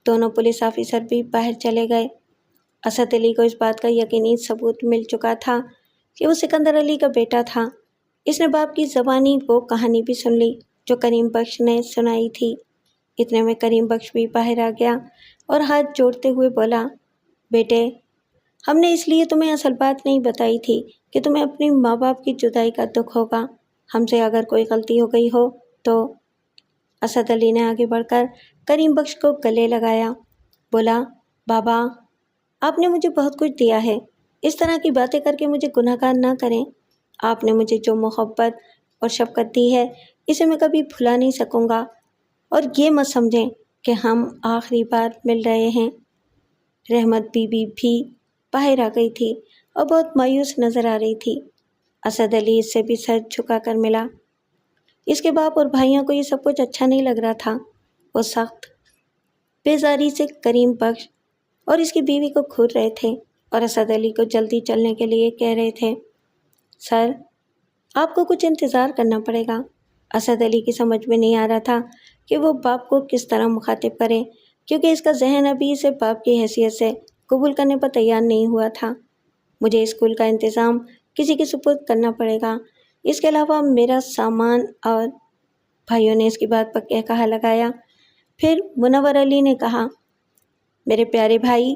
دونوں پولیس آفیسر بھی باہر چلے گئے۔ اسد علی کو اس بات کا یقینی ثبوت مل چکا تھا کہ وہ سکندر علی کا بیٹا تھا۔ اس نے باپ کی زبانی وہ کہانی بھی سن لی جو کریم بخش نے سنائی تھی۔ اتنے میں کریم بخش بھی باہر آ گیا اور ہاتھ جوڑتے ہوئے بولا، بیٹے ہم نے اس لیے تمہیں اصل بات نہیں بتائی تھی کہ تمہیں اپنی ماں باپ کی جدائی کا دکھ ہوگا۔ ہم سے اگر کوئی غلطی ہو گئی ہو تو… اسد علی نے آگے بڑھ کر کریم بخش کو گلے لگایا، بولا، بابا آپ نے مجھے بہت کچھ دیا ہے، اس طرح کی باتیں کر کے مجھے گناہ گار نہ کریں۔ آپ نے مجھے جو محبت اور شفقت دی ہے اسے میں کبھی بھلا نہیں سکوں گا، اور یہ مت سمجھیں کہ ہم آخری بار مل رہے ہیں۔ رحمت بی بی بھی باہر آ گئی تھی اور بہت مایوس نظر آ رہی تھی۔ اسد علی اس سے بھی سر جھکا کر ملا۔ اس کے باپ اور بھائیوں کو یہ سب کچھ اچھا نہیں لگ رہا تھا۔ وہ سخت بیزاری سے کریم بخش اور اس کی بیوی کو گھور رہے تھے اور اسد علی کو جلدی چلنے کے لیے کہہ رہے تھے۔ سر آپ کو کچھ انتظار کرنا پڑے گا۔ اسد علی کی سمجھ میں نہیں آ رہا تھا کہ وہ باپ کو کس طرح مخاطب کرے، کیونکہ اس کا ذہن ابھی اسے باپ کی حیثیت سے قبول کرنے پر تیار نہیں ہوا تھا۔ مجھے اسکول کا انتظام کسی کے سپرد کرنا پڑے گا، اس کے علاوہ میرا سامان اور… بھائیوں نے اس کی بات پر کہا لگایا۔ پھر منور علی نے کہا، میرے پیارے بھائی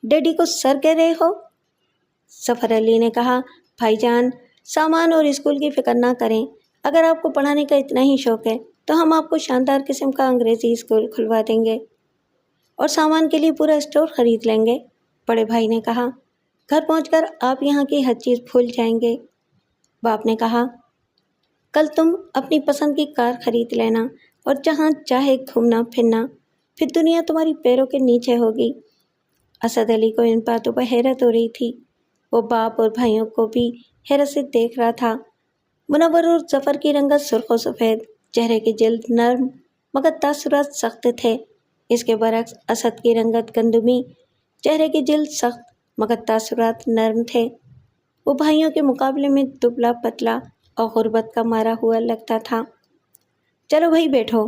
ڈیڈی کو سر کہہ رہے ہو؟ ظفر علی نے کہا، بھائی جان سامان اور اسکول کی فکر نہ کریں، اگر آپ کو پڑھانے کا اتنا ہی شوق ہے تو ہم آپ کو شاندار قسم کا انگریزی اسکول کھلوا دیں گے اور سامان کے لیے پورا اسٹور خرید لیں گے۔ بڑے بھائی نے کہا، گھر پہنچ کر آپ یہاں کی ہر چیز بھول جائیں گے۔ باپ نے کہا، کل تم اپنی پسند کی کار خرید لینا اور جہاں چاہے گھومنا پھرنا، پھر دنیا تمہاری پیروں کے نیچے ہوگی۔ اسد علی کو ان باتوں پر حیرت ہو رہی تھی۔ وہ باپ اور بھائیوں کو بھی حیرت سے دیکھ رہا تھا۔ منور اور ظفر کی رنگت سرخ و سفید، چہرے کی جلد نرم مگر تاثرات سخت تھے۔ اس کے برعکس اسد کی رنگت گندمی، چہرے کی جلد سخت مگر تاثرات نرم تھے۔ وہ بھائیوں کے مقابلے میں دبلا پتلا اور غربت کا مارا ہوا لگتا تھا۔ چلو بھائی بیٹھو،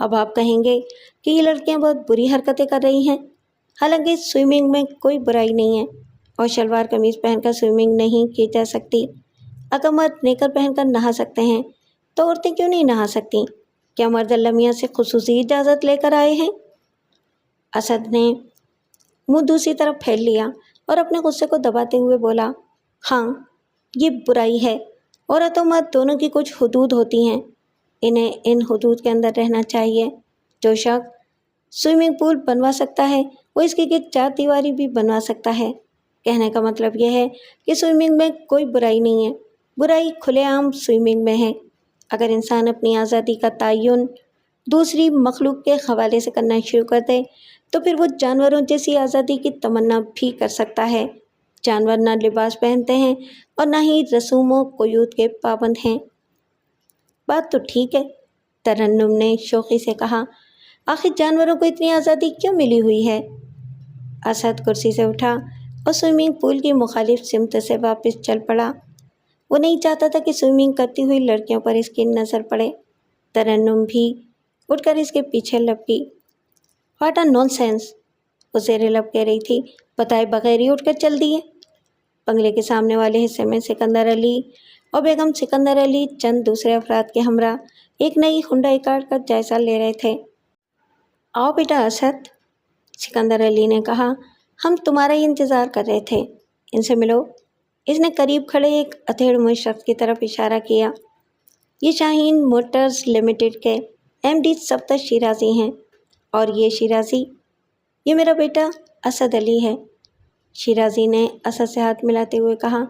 اب آپ کہیں گے کہ یہ لڑکیاں بہت بری حرکتیں کر رہی ہیں، حالانکہ سوئمنگ میں کوئی برائی نہیں ہے اور شلوار قمیض پہن کر سوئمنگ نہیں کی جا سکتی۔ اگر مرد نیکر پہن کر نہا سکتے ہیں تو عورتیں کیوں نہیں نہا سکتی؟ کیا مرد اللہ میاں سے خصوصی اجازت لے کر آئے ہیں؟ اسد نے منہ دوسری طرف پھیر لیا اور اپنے غصے کو دباتے ہوئے بولا، ہاں یہ برائی ہے۔ عورت و مرد دونوں کی کچھ حدود ہوتی ہیں، انہیں ان حدود کے اندر رہنا چاہیے۔ جو شخص سوئمنگ پول بنوا سکتا ہے وہ اس کی گرد چار دیواری بھی بنوا سکتا ہے۔ کہنے کا مطلب یہ ہے کہ سوئمنگ میں کوئی برائی نہیں ہے، برائی کھلے عام سوئمنگ میں ہے۔ اگر انسان اپنی آزادی کا تعین دوسری مخلوق کے حوالے سے کرنا شروع کر دے تو پھر وہ جانوروں جیسی آزادی کی تمنا بھی کر سکتا ہے۔ جانور نہ لباس پہنتے ہیں اور نہ ہی رسوم و قیود کے پابند ہیں۔ بات تو ٹھیک ہے، ترنم نے شوخی سے کہا، آخر جانوروں کو اتنی آزادی کیوں ملی ہوئی ہے؟ اسد کرسی سے اٹھا اور سوئمنگ پول کی مخالف سمت سے واپس چل پڑا۔ وہ نہیں چاہتا تھا کہ سوئمنگ کرتی ہوئی لڑکیوں پر اس کی نظر پڑے۔ ترنم بھی اٹھ کر اس کے پیچھے لپکی۔ واٹ اے نون سینس، وہ زیر لب کہہ رہی تھی، بتائے بغیر ہی اٹھ کر چل دیے۔ بنگلے کے سامنے والے حصے میں سکندر علی اور بیگم سکندر علی چند دوسرے افراد کے ہمراہ ایک نئی ہنڈائی کار کا جائزہ لے رہے تھے۔ آؤ بیٹا اسد، سکندر علی نے کہا، ہم تمہارا ہی انتظار کر رہے تھے، ان سے ملو۔ اس نے قریب کھڑے ایک اتھیڑ منہ شخص کی طرف اشارہ کیا۔ یہ شاہین موٹرز لمیٹڈ کے MD صفدر شیرازی ہیں، اور یہ شیرازی، یہ میرا بیٹا اسد علی ہے۔ شیرازی نے اسد سے ہاتھ ملاتے ہوئے کہا،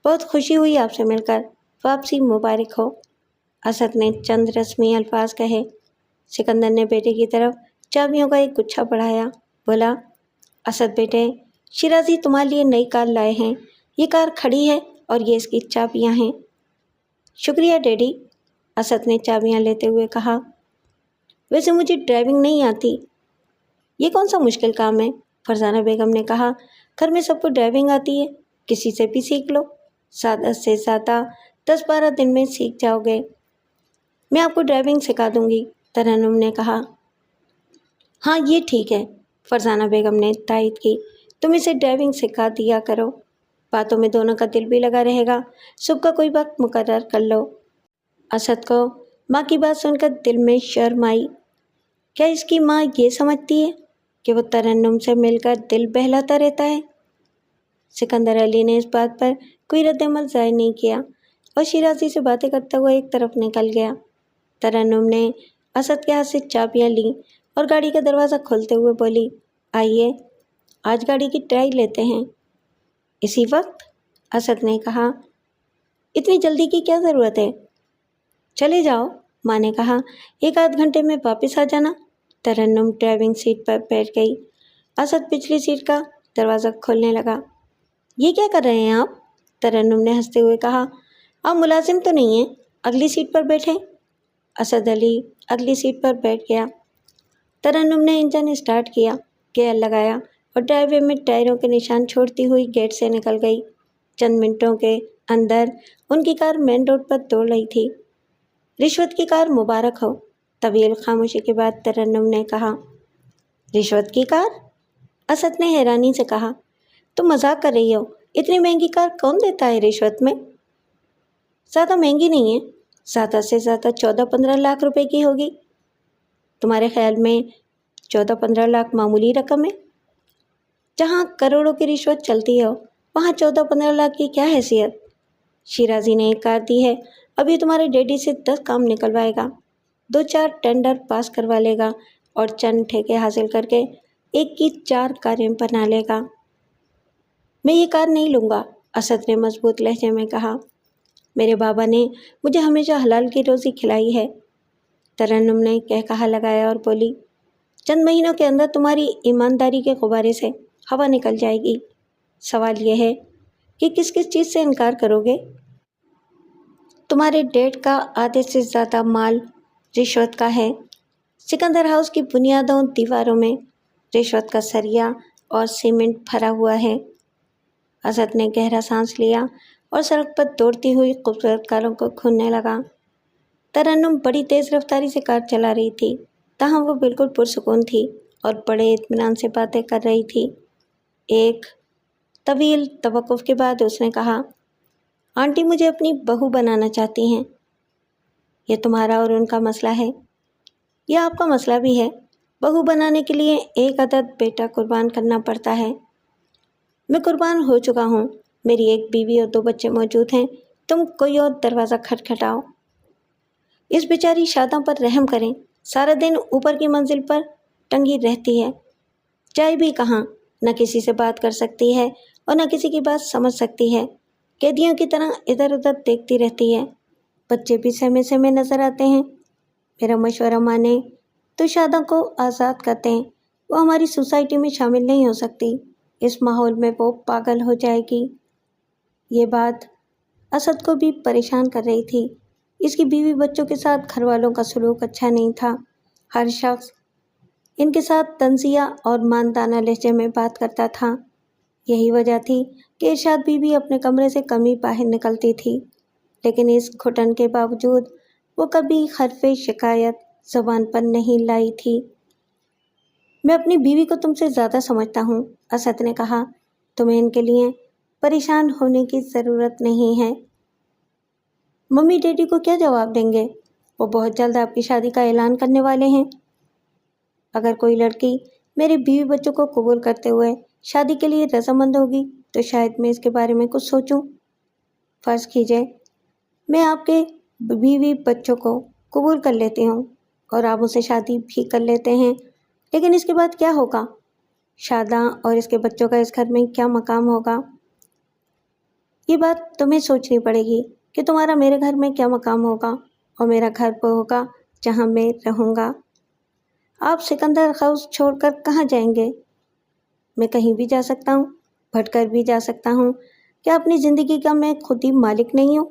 بہت خوشی ہوئی آپ سے مل کر، واپسی مبارک ہو۔ اسد نے چند رسمی الفاظ کہے۔ سکندر نے بیٹے کی طرف چابیوں کا ایک گچھا بڑھایا، بولا، اسد بیٹے، شیرازی تمہارے لیے نئی کار لائے ہیں، یہ کار کھڑی ہے اور یہ اس کی چابیاں ہیں۔ شکریہ ڈیڈی، اسد نے چابیاں لیتے ہوئے کہا، ویسے مجھے ڈرائیونگ نہیں آتی۔ یہ کون سا مشکل کام ہے؟ فرزانہ بیگم نے کہا، گھر میں سب کو ڈرائیونگ آتی ہے، کسی سے بھی سیکھ لو، زیادہ سے زیادہ 10-12 دن میں سیکھ جاؤ گے۔ میں آپ کو ڈرائیونگ سکھا دوں گی، ترنم نے کہا۔ ہاں یہ ٹھیک ہے، فرزانہ بیگم نے تائید کی، تم اسے ڈرائیونگ سکھا دیا کرو، باتوں میں دونوں کا دل بھی لگا رہے گا۔ صبح کا کوئی وقت مقرر کر لو۔ اسد کو ماں کی بات سن کر دل میں شرم آئی۔ کیا اس کی ماں یہ سمجھتی ہے کہ وہ ترنم سے مل کر دل بہلاتا رہتا ہے؟ سکندر علی نے اس بات پر کوئی رد عمل ظاہر نہیں کیا اور شیرازی سے باتیں کرتا ہوا ایک طرف نکل گیا۔ ترنم نے اسد کے ہاتھ سے چابیاں لیں اور گاڑی کا دروازہ کھولتے ہوئے بولی، آئیے آج گاڑی کی ٹرائی لیتے ہیں۔ اسی وقت؟ اسد نے کہا، اتنی جلدی کی کیا ضرورت ہے؟ چلے جاؤ، ماں نے کہا، 1-8 گھنٹے میں واپس آ جانا۔ ترنم ڈرائیونگ سیٹ پر بیٹھ گئی۔ اسد پچھلی سیٹ کا دروازہ کھولنے لگا۔ یہ کیا کر رہے ہیں آپ؟ ترنم نے ہنستے ہوئے کہا، آپ ملازم تو نہیں ہیں، اگلی سیٹ پر بیٹھیں۔ اسد علی اگلی سیٹ پر بیٹھ گیا۔ ترنم نے انجن اسٹارٹ کیا، گیئر لگایا اور ڈرائی وے میں ٹائروں کے نشان چھوڑتی ہوئی گیٹ سے نکل گئی۔ چند منٹوں کے اندر ان کی کار مین روڈ پر دوڑ رہی تھی۔ رشوت کی کار مبارک ہو، طویل خاموشی کے بعد ترنم نے کہا۔ رشوت کی کار؟ اسد نے حیرانی سے کہا، تم مذاق کر رہی ہو، اتنی مہنگی کار کون دیتا ہے رشوت میں؟ زیادہ مہنگی نہیں ہے، زیادہ سے زیادہ 14-15 لاکھ روپے کی ہوگی۔ تمہارے خیال میں 14-15 لاکھ معمولی رقم ہے؟ جہاں کروڑوں کی رشوت چلتی ہو وہاں 14-15 لاکھ کی کیا حیثیت؟ شیرازی نے ایک کار دی ہے، ابھی تمہارے ڈیڈی سے 10 کام نکلوائے گا، 2-4 ٹینڈر پاس کروا لے گا اور چند ٹھیکے حاصل کر کے ایک کی 4 کاریں بنا لے گا۔ میں یہ کار نہیں لوں گا، اسد نے مضبوط لہجے میں کہا، میرے بابا نے مجھے ہمیشہ حلال کی روزی کھلائی ہے۔ ترنم نے کہا لگایا اور بولی، چند مہینوں کے اندر تمہاری ایمانداری کے غبارے سے ہوا نکل جائے گی۔ سوال یہ ہے کہ کس کس چیز سے انکار کرو گے؟ تمہارے ڈیڈ کا آدھے سے زیادہ مال رشوت کا ہے۔ سکندر ہاؤس کی بنیادوں دیواروں میں رشوت کا سریا اور سیمنٹ بھرا ہوا ہے۔ اسد نے گہرا سانس لیا اور سڑک پر دوڑتی ہوئی خوبصورت کاروں کو کھولنے لگا۔ ترنم بڑی تیز رفتاری سے کار چلا رہی تھی۔ تاہم وہ بالکل پرسکون تھی اور بڑے اطمینان سے باتیں کر رہی تھی۔ ایک طویل توقف کے بعد اس نے کہا، آنٹی مجھے اپنی بہو بنانا چاہتی ہیں۔ یہ تمہارا اور ان کا مسئلہ ہے، یہ آپ کا مسئلہ بھی ہے۔ بہو بنانے کے لیے ایک عدد بیٹا قربان کرنا پڑتا ہے۔ میں قربان ہو چکا ہوں، میری ایک بیوی اور 2 بچے موجود ہیں، تم کوئی اور دروازہ کھٹکھٹاؤ۔ اس بیچاری شاداں پر رحم کریں، سارا دن اوپر کی منزل پر ٹنگی رہتی ہے، جائے بھی کہاں، نہ کسی سے بات کر سکتی ہے اور نہ کسی کی بات سمجھ سکتی ہے، قیدیوں کی طرح ادھر ادھر دیکھتی رہتی ہے، بچے بھی سہمے سہمے نظر آتے ہیں۔ میرا مشورہ مانیں تو شاداں کو آزاد کرتے ہیں، وہ ہماری سوسائٹی میں شامل نہیں ہو سکتی، اس ماحول میں وہ پاگل ہو جائے گی۔ یہ بات اسد کو بھی پریشان کر رہی تھی۔ اس کی بیوی بچوں کے ساتھ گھر والوں کا سلوک اچھا نہیں تھا، ہر شخص ان کے ساتھ طنزیہ اور ماندانہ لہجے میں بات کرتا تھا۔ یہی وجہ تھی کہ ارشاد بی بی اپنے کمرے سے کم ہی باہر نکلتی تھی، لیکن اس گھٹن کے باوجود وہ کبھی حرف شکایت زبان پر نہیں لائی تھی۔ میں اپنی بیوی کو تم سے زیادہ سمجھتا ہوں، اسد نے کہا، تمہیں ان کے لیے پریشان ہونے کی ضرورت نہیں ہے۔ ممی ڈیڈی کو کیا جواب دیں گے؟ وہ بہت جلد آپ کی شادی کا اعلان کرنے والے ہیں۔ اگر کوئی لڑکی میرے بیوی بچوں کو قبول کرتے ہوئے شادی کے لیے رضامند ہوگی تو شاید میں اس کے بارے میں کچھ سوچوں۔ فرض کیجئے میں آپ کے بیوی بچوں کو قبول کر لیتی ہوں اور آپ اسے شادی بھی کر لیتے ہیں، لیکن اس کے بعد کیا ہوگا؟ شاداں اور اس کے بچوں کا اس گھر میں کیا مقام ہوگا؟ یہ بات تمہیں سوچنی پڑے گی کہ تمہارا میرے گھر میں کیا مقام ہوگا، اور میرا گھر وہ ہوگا جہاں میں رہوں گا۔ آپ سکندر ہاؤس چھوڑ کر کہاں جائیں گے؟ میں کہیں بھی جا سکتا ہوں، بھٹ کر بھی جا سکتا ہوں، کیا اپنی زندگی کا میں خود ہی مالک نہیں ہوں؟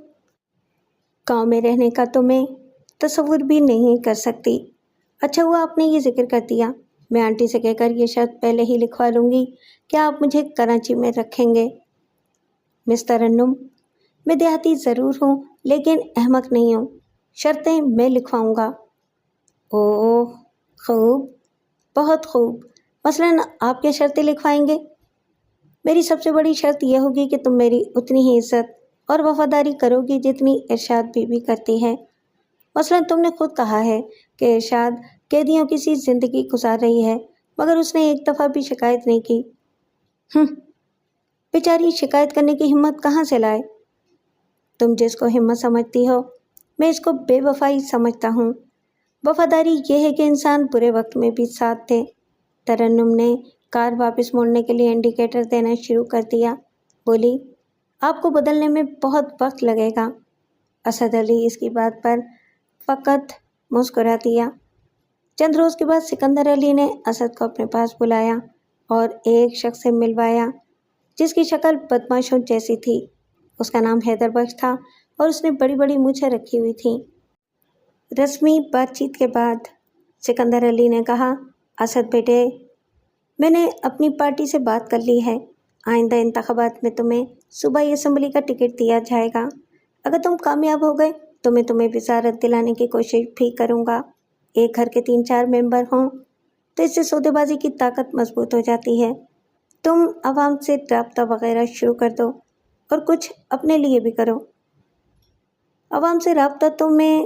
گاؤں میں رہنے کا تو میں تصور بھی نہیں کر سکتی۔ اچھا ہوا آپ نے یہ ذکر کر دیا، میں آنٹی سے کہہ کر یہ شرط پہلے ہی لکھوا لوں گی کہ آپ مجھے کراچی میں رکھیں گے۔ مس ترنم، میں دیہاتی ضرور ہوں لیکن احمق نہیں ہوں، شرطیں میں لکھواؤں گا۔ اوہ خوب، بہت خوب، مثلاً آپ کیا شرطیں لکھوائیں گے؟ میری سب سے بڑی شرط یہ ہوگی کہ تم میری اتنی ہی عزت اور وفاداری کرو گی جتنی ارشاد بی بی کرتی ہے۔ مثلاً تم نے خود کہا ہے کہ ارشاد قیدیوں کی سی زندگی گزار رہی ہے، مگر اس نے ایک دفعہ بھی شکایت نہیں کی۔ بیچاری شکایت کرنے کی ہمت کہاں سے لائے؟ تم جس کو ہمت سمجھتی ہو، میں اس کو بے وفائی سمجھتا ہوں۔ وفاداری یہ ہے کہ انسان برے وقت میں بھی ساتھ دے۔ ترنم نے کار واپس موڑنے کے لیے انڈیکیٹر دینا شروع کر دیا، بولی، آپ کو بدلنے میں بہت وقت لگے گا۔ اسد علی اس کی بات پر فقط مسکرا دیا۔ چند روز کے بعد سکندر علی نے اسد کو اپنے پاس بلایا اور ایک شخص سے ملوایا جس کی شکل بدماشوں جیسی تھی۔ اس کا نام حیدر بخش تھا اور اس نے بڑی بڑی مونچھیں رکھی ہوئی تھیں۔ رسمی بات چیت کے بعد سکندر علی نے کہا، اسد بیٹے، میں نے اپنی پارٹی سے بات کر لی ہے، آئندہ انتخابات میں تمہیں صوبائی اسمبلی کا ٹکٹ دیا جائے گا۔ اگر تم کامیاب ہو گئے تو میں تمہیں وزارت دلانے کی کوشش بھی کروں گا۔ ایک گھر کے 3-4 ممبر ہوں تو اس سے سودے بازی کی طاقت مضبوط ہو جاتی ہے۔ تم عوام سے رابطہ وغیرہ شروع کر دو اور کچھ اپنے لیے بھی کرو۔ عوام سے رابطہ تو میں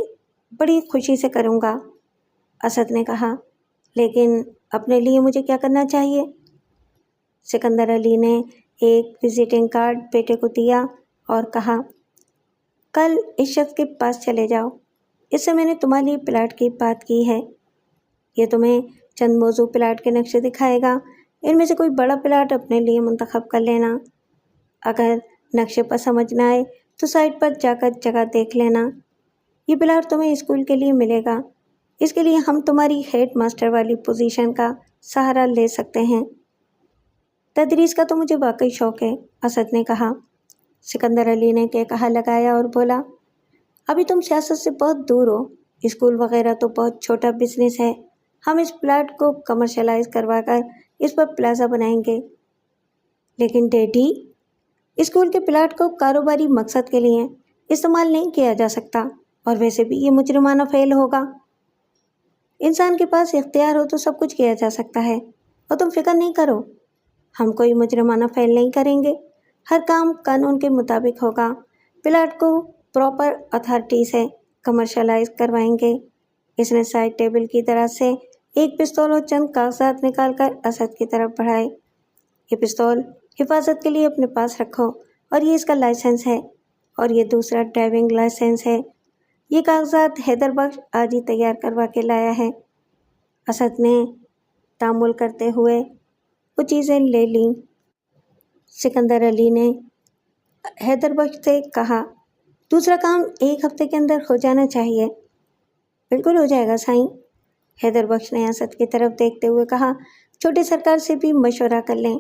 بڑی خوشی سے کروں گا، اسد نے کہا، لیکن اپنے لیے مجھے کیا کرنا چاہیے؟ سکندر علی نے ایک وزٹنگ کارڈ بیٹے کو دیا اور کہا، کل اس شخص کے پاس چلے جاؤ، اس سے میں نے تمہارے لیے پلاٹ کی بات کی ہے۔ یہ تمہیں چند موزوں پلاٹ کے نقشے دکھائے گا، ان میں سے کوئی بڑا پلاٹ اپنے لیے منتخب کر لینا۔ اگر نقشے پر سمجھ نہ آئے تو سائٹ پر جا کر جگہ دیکھ لینا۔ یہ پلاٹ تمہیں اسکول کے لیے ملے گا، اس کے لیے ہم تمہاری ہیڈ ماسٹر والی پوزیشن کا سہارا لے سکتے ہیں۔ تدریس کا تو مجھے واقعی شوق ہے، اسد نے کہا۔ سکندر علی نے کہا لگایا اور بولا، ابھی تم سیاست سے بہت دور ہو، اسکول وغیرہ تو بہت چھوٹا بزنس ہے، ہم اس پلاٹ کو کمرشلائز کروا کر اس پر پلازا بنائیں گے۔ لیکن ڈیڈی، اسکول کے پلاٹ کو کاروباری مقصد کے لیے استعمال نہیں کیا جا سکتا، اور ویسے بھی یہ مجرمانہ فعل ہوگا۔ انسان کے پاس اختیار ہو تو سب کچھ کیا جا سکتا ہے، اور تم فکر نہیں کرو، ہم کوئی مجرمانہ فعل نہیں کریں گے، ہر کام قانون کے مطابق ہوگا، پلاٹ کو پراپر اتھارٹی سے کمرشلائز کروائیں گے۔ اس نے سائڈ ٹیبل کی طرف سے ایک پستول اور چند کاغذات نکال کر اسد کی طرف بڑھائے۔ یہ پستول حفاظت کے لیے اپنے پاس رکھو، اور یہ اس کا لائسنس ہے، اور یہ دوسرا ڈرائیونگ لائسنس ہے۔ یہ کاغذات حیدر بخش آج ہی تیار کروا کے لایا ہے۔ اسد نے تامل کرتے ہوئے وہ چیزیں لے لیں۔ سکندر علی نے حیدر بخش سے کہا، دوسرا کام 1 ہفتے کے اندر ہو جانا چاہیے۔ بالکل ہو جائے گا سائیں۔ حیدر بخش نے اسد کی طرف دیکھتے ہوئے کہا، چھوٹے سرکار سے بھی مشورہ کر لیں،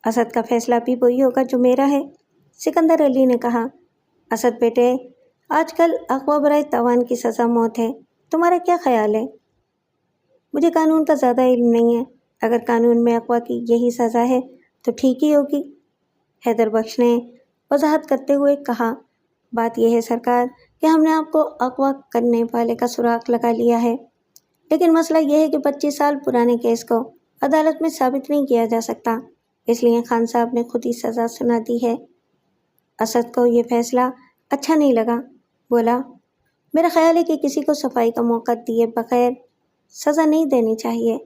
اسد کا فیصلہ بھی وہی ہوگا جو میرا ہے۔ سکندر علی نے کہا، اسد بیٹے، آج کل اغوا برائے تاوان کی سزا موت ہے، تمہارا کیا خیال ہے؟ مجھے قانون کا زیادہ علم نہیں ہے، اگر قانون میں اغوا کی یہی سزا ہے تو ٹھیک ہی ہوگی۔ حیدر بخش نے وضاحت کرتے ہوئے کہا، بات یہ ہے سرکار کہ ہم نے آپ کو اغوا کرنے والے کا سراغ لگا لیا ہے، لیکن مسئلہ یہ ہے کہ 25 سال پرانے کیس کو عدالت میں ثابت نہیں کیا جا سکتا، اس لیے خان صاحب نے خود ہی سزا سنا دی ہے۔ اسد کو یہ فیصلہ اچھا نہیں لگا، بولا، میرا خیال ہے کہ کسی کو صفائی کا موقع دیے بغیر سزا نہیں دینی چاہیے۔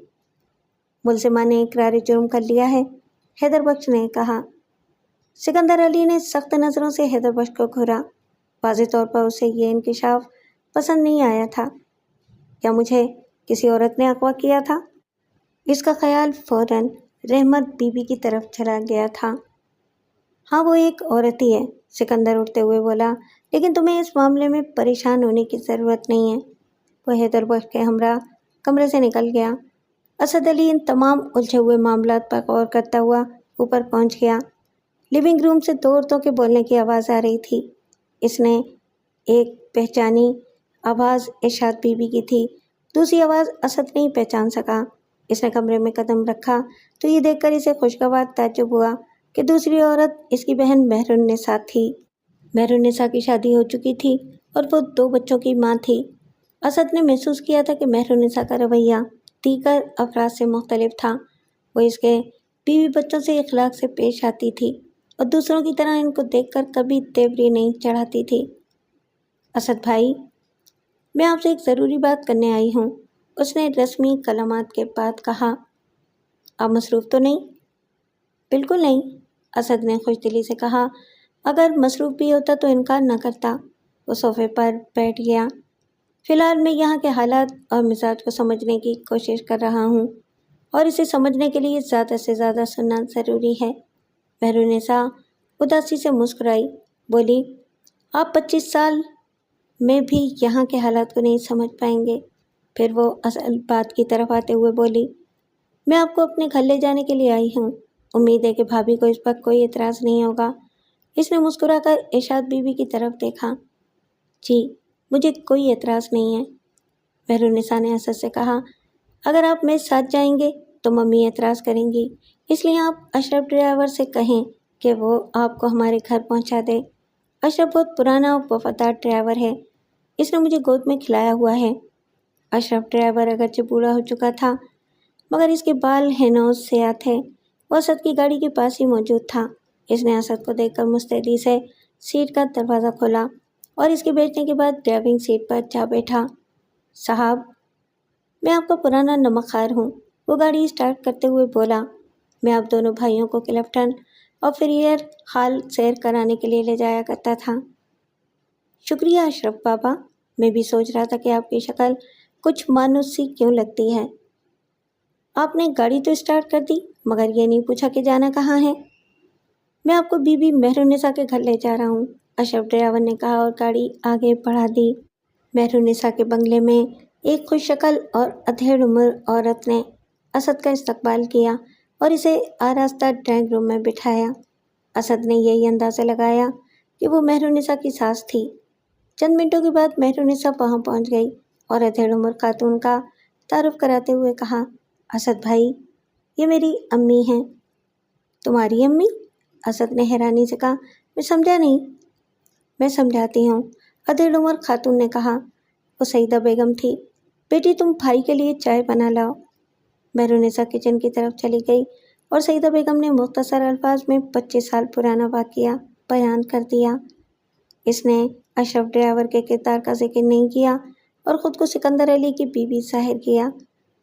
ملزمہ نے اقرار جرم کر لیا ہے، حیدر بخش نے کہا۔ سکندر علی نے سخت نظروں سے حیدر بخش کو گھورا، واضح طور پر اسے یہ انکشاف پسند نہیں آیا تھا۔ کیا مجھے کسی عورت نے اغوا کیا تھا؟ اس کا خیال فوراً رحمت بی بی کی طرف چلا گیا تھا۔ ہاں وہ ایک عورت ہی ہے، سکندر اٹھتے ہوئے بولا، لیکن تمہیں اس معاملے میں پریشان ہونے کی ضرورت نہیں ہے۔ وہ حیدر بخش کے ہمراہ کمرے سے نکل گیا۔ اسد علی ان تمام الجھے ہوئے معاملات پر غور کرتا ہوا اوپر پہنچ گیا۔ لیونگ روم سے 2 عورتوں کے بولنے کی آواز آ رہی تھی۔ اس نے ایک پہچانی آواز ارشاد بی بی کی تھی، دوسری آواز اسد نہیں پہچان سکا۔ اس نے کمرے میں قدم رکھا تو یہ دیکھ کر اسے خوشگوار تعجب ہوا کہ دوسری عورت اس کی بہن مہر النساء تھی۔ مہر النساء کی شادی ہو چکی تھی اور وہ 2 بچوں کی ماں تھی۔ اسد نے محسوس کیا تھا کہ مہر النساء کا رویہ دیگر افراد سے مختلف تھا۔ وہ اس کے بیوی بچوں سے اخلاق سے پیش آتی تھی اور دوسروں کی طرح ان کو دیکھ کر کبھی تیوری نہیں چڑھاتی تھی۔ اسد بھائی، میں آپ سے ایک ضروری بات کرنے آئی ہوں، اس نے رسمی کلمات کے بعد کہا۔ آپ مصروف تو نہیں؟ بالکل نہیں، اسد نے خوش دلی سے کہا۔ اگر مصروف بھی ہوتا تو انکار نہ کرتا۔ وہ صوفے پر بیٹھ گیا۔ فی الحال میں یہاں کے حالات اور مزاج کو سمجھنے کی کوشش کر رہا ہوں، اور اسے سمجھنے کے لیے زیادہ سے زیادہ سننا ضروری ہے۔ مہر النساء اداسی سے مسکرائی، بولی، آپ 25 سال میں بھی یہاں کے حالات کو نہیں سمجھ پائیں گے۔ پھر وہ اصل بات کی طرف آتے ہوئے بولی، میں آپ کو اپنے گھر لے جانے کے لیے آئی ہوں، امید ہے کہ بھابھی کو اس پر کوئی اعتراض نہیں ہوگا۔ اس نے مسکرا کر ارشاد بی بی کی طرف دیکھا۔ جی، مجھے کوئی اعتراض نہیں ہے، مہر النساء نے اسد سے کہا۔ اگر آپ میرے ساتھ جائیں گے تو ممی اعتراض کریں گی، اس لیے آپ اشرف ڈرائیور سے کہیں کہ وہ آپ کو ہمارے گھر پہنچا دے۔ اشرف بہت پرانا اور وفادار ڈرائیور ہے، اس نے مجھے گود میں کھلایا ہوا ہے۔ اشرف ڈرائیور اگرچہ بوڑھا ہو چکا تھا مگر اس کے بال ہنوز سیاہ تھے۔ وہ اسد کی گاڑی کے پاس ہی موجود تھا۔ اس نے اسد کو دیکھ کر مستعدی سے سیٹ کا دروازہ کھولا اور اس کے بیٹھنے کے بعد ڈرائیونگ سیٹ پر جا بیٹھا۔ صاحب، میں آپ کا پرانا نمک خوار ہوں، وہ گاڑی اسٹارٹ کرتے ہوئے بولا۔ میں آپ دونوں بھائیوں کو کلفٹن اور فریئر ہال سیر کرانے کے لیے لے جایا کرتا تھا۔ شکریہ اشرف بابا، میں بھی سوچ رہا تھا کہ آپ کی شکل کچھ مانوس سی کیوں لگتی ہے۔ آپ نے گاڑی تو اسٹارٹ کر دی مگر یہ نہیں پوچھا کہ جانا کہاں ہے۔ میں آپ کو بی بی مہر النساء کے گھر لے جا رہا ہوں، اشرف ڈرائیور نے کہا اور گاڑی آگے بڑھا دی۔ مہر النساء کے بنگلے میں ایک خوش شکل اور ادھیڑ عمر عورت نے اسد کا استقبال کیا اور اسے آراستہ ڈرائنگ روم میں بٹھایا۔ اسد نے یہی اندازہ لگایا کہ وہ مہر النساء کی ساس تھی۔ چند منٹوں کے بعد مہر النساء وہاں پہنچ گئی اور ادھیڑ عمر خاتون کا تعارف کراتے ہوئے کہا، اسد بھائی، یہ میری امی ہیں۔ تمہاری امی؟ اسد نے حیرانی سے کہا، میں سمجھا نہیں۔ میں سمجھاتی ہوں، ادھیڑ عمر خاتون نے کہا، وہ سعیدہ بیگم تھی، بیٹی تم بھائی کے لیے چائے بنا لاؤ۔ مہرونیسا کچن کی طرف چلی گئی اور سعیدہ بیگم نے مختصر الفاظ میں 25 سال پرانا واقعہ بیان کر دیا۔ اس نے اشرف ڈرائیور کے کردار کا ذکر نہیں کیا اور خود کو سکندر علی کی بیوی ظاہر کیا۔